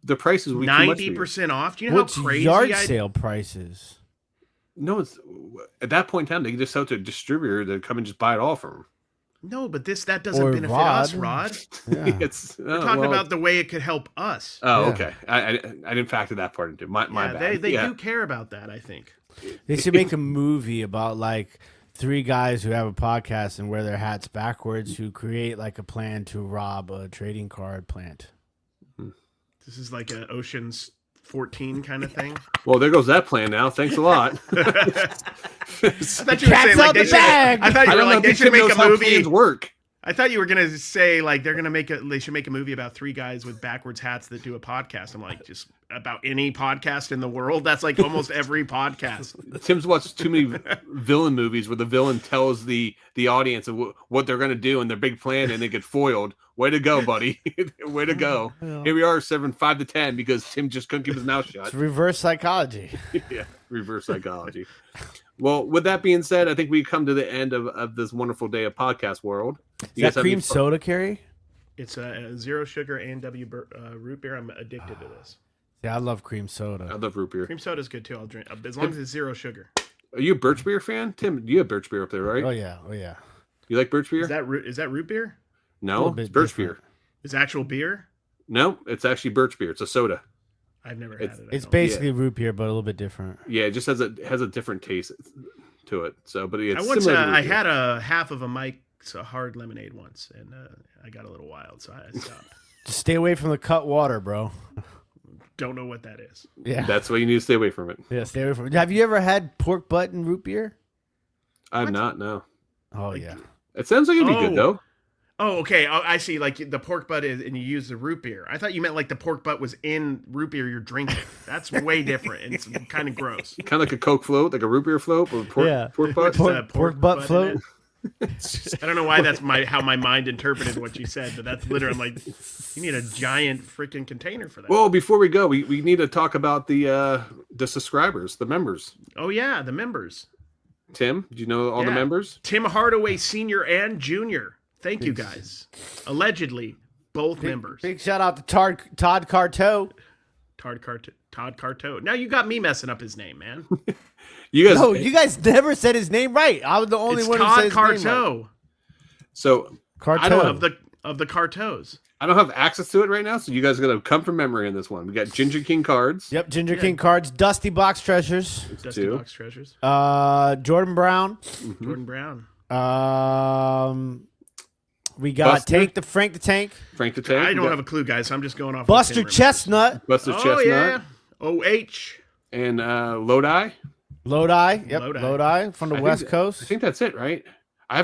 the prices. 90% off. Do you know What's how crazy yard sale prices? No, it's at that point in time they can just sell to a distributor to come and just buy it all from them. No, but that doesn't benefit us, Rod. Yeah. We're talking about the way it could help us. Oh, okay. I didn't factor that part into my bad. They do care about that, I think. They should make a movie about like 3 guys who have a podcast and wear their hats backwards who create like a plan to rob a trading card plant. This is like an Ocean's 14 kind of thing. Well, there goes that plan now. Thanks a lot. I thought you were saying like they should make a movie. Work. I thought you were gonna say like they should make a movie about 3 guys with backwards hats that do a podcast. I'm like, just about any podcast in the world. That's like almost every podcast. Tim's watched too many villain movies where the villain tells the audience of what they're gonna do and their big plan, and they get foiled. Way to go, buddy. Way to go. Yeah. Here we are, 7-5 to 10 because Tim just couldn't keep his mouth shut. It's reverse psychology. Yeah, reverse psychology. Well, with that being said, I think we come to the end of this wonderful day of podcast world. Is that cream soda, Cary? It's a zero sugar A&W root beer. I'm addicted to this. Yeah, I love cream soda. I love root beer. Cream soda is good too. I'll drink as long as it's zero sugar. Are you a birch beer fan, Tim? You have birch beer up there, right? Oh yeah. You like birch beer? Is that root beer? No, it's birch beer. Is actual beer? No, it's actually birch beer. It's a soda. I've never had it. It's basically root beer, but a little bit different. Yeah, it just has a different taste to it. So, but it's I had a half of a Mike's hard lemonade once, and I got a little wild, so I stopped. Just stay away from the cut water, bro. Don't know what that is. Yeah, that's why you need to stay away from it. Yeah, stay away from it. Have you ever had pork butt and root beer? I've not. No. Oh yeah. It sounds like it'd be good though. Oh, okay. I see. Like the pork butt is, and you use the root beer. I thought you meant like the pork butt was in root beer you're drinking. That's way different. It's kind of gross. Kind of like a Coke float, like a root beer float, or pork butt. Pork butt float. I don't know why that's how my mind interpreted what you said, but that's literally like you need a giant freaking container for that. Well, before we go, we need to talk about the subscribers, the members. Oh yeah, the members. Tim, do you know all the members? Tim Hardaway Sr. and Jr. Thank you guys. Allegedly, both members. Big shout out to Todd Carto. Todd Carto. Now you got me messing up his name, man. You guys never said his name right. I was the only one who said his Todd name right. So Carto. I don't have of the Cartos. I don't have access to it right now, so you guys are gonna come from memory on this one. We got Ginger King cards. Yep, Ginger King cards. Dusty Box Treasures. Dusty Box Treasures. Jordan Brown. Mm-hmm. Jordan Brown. We got Frank the Tank. Frank the Tank. I don't have a clue, guys. So I'm just going off. Buster Chestnut. Buster Chestnut. Yeah. OH. And Lodi. Lodi. Yep. Lodi from the West Coast. I think that's it, right? I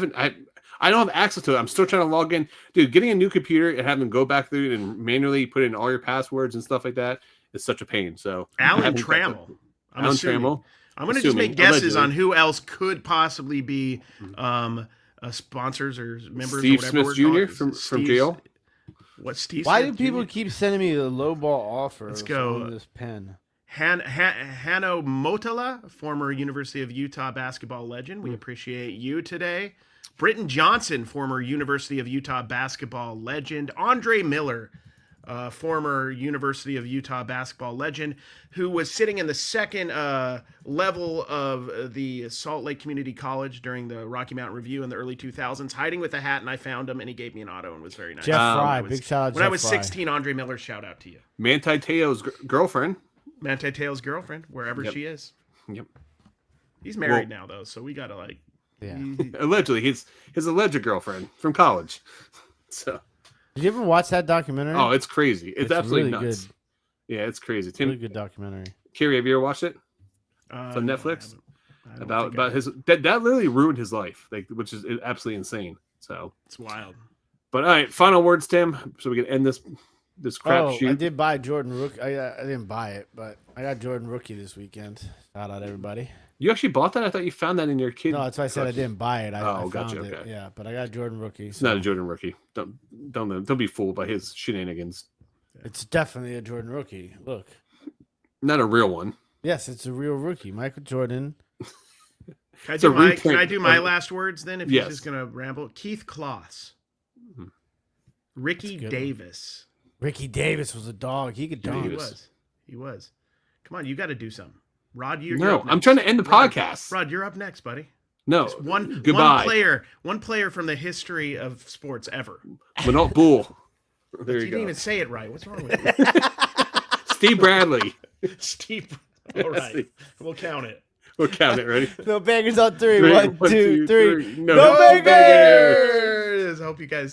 don't have access to it. I'm still trying to log in. Dude, getting a new computer and having to go back through and manually put in all your passwords and stuff like that is such a pain. So Alan Trammell. I'm going to just make guesses on who else could possibly be sponsors or members. Steve or whatever Smith Jr. from jail. What Steve? Why Smith do people Jr.? keep sending me the lowball offer? Let's go. On this pen. Hanno Motala, former University of Utah basketball legend. We appreciate you today. Britton Johnson, former University of Utah basketball legend. Andre Miller, former University of Utah basketball legend, who was sitting in the second level of the Salt Lake Community College during the Rocky Mountain Review in the early 2000s, hiding with a hat, and I found him, and he gave me an auto and was very nice. Jeff Fry, big shout out. When Jeff I was Fry. 16, Andre Miller, shout out to you. Manti Te'o's girlfriend. Manti Te'o's girlfriend, wherever she is. Yep. He's married now, though, so we got to, like... Yeah. Allegedly, his alleged girlfriend from college. So... Did you ever watch that documentary? Oh, it's crazy. It's absolutely really nuts. good. Yeah, it's crazy. Tim, Really good documentary. Cary, have you ever watched it? It's on Netflix. I About his that literally ruined his life, like, which is absolutely insane. So it's wild. But all right, final words, Tim, so we can end this crap I shoot. did buy Jordan Rookie. I didn't buy it, but I got Jordan Rookie this weekend. Shout out everybody. You actually bought that? I thought you found that in your kid. No, that's why I said I didn't buy it. I found gotcha. it. Okay. Yeah, but I got Jordan Rookie. It's not a Jordan Rookie. Don't be fooled by his shenanigans. It's definitely a Jordan Rookie. Look. Not a real one. Yes, it's a real rookie. Michael Jordan. Can I do my last words then? If you're just gonna ramble, Keith Kloss, Ricky Davis. Ricky Davis was a dog. He could dunk. He was. Come on, you got to do something. Rod, you're no. up I'm trying to end the podcast. Rod, you're up next, buddy. No, just goodbye. One player from the history of sports ever. Manute Bull. There you go. didn't even say it right. What's wrong with you? Steve Bradley. Steve. All right, we'll count it. We'll count it. Ready? No bangers on three. Ready? One, two, three. No bangers. I hope you guys.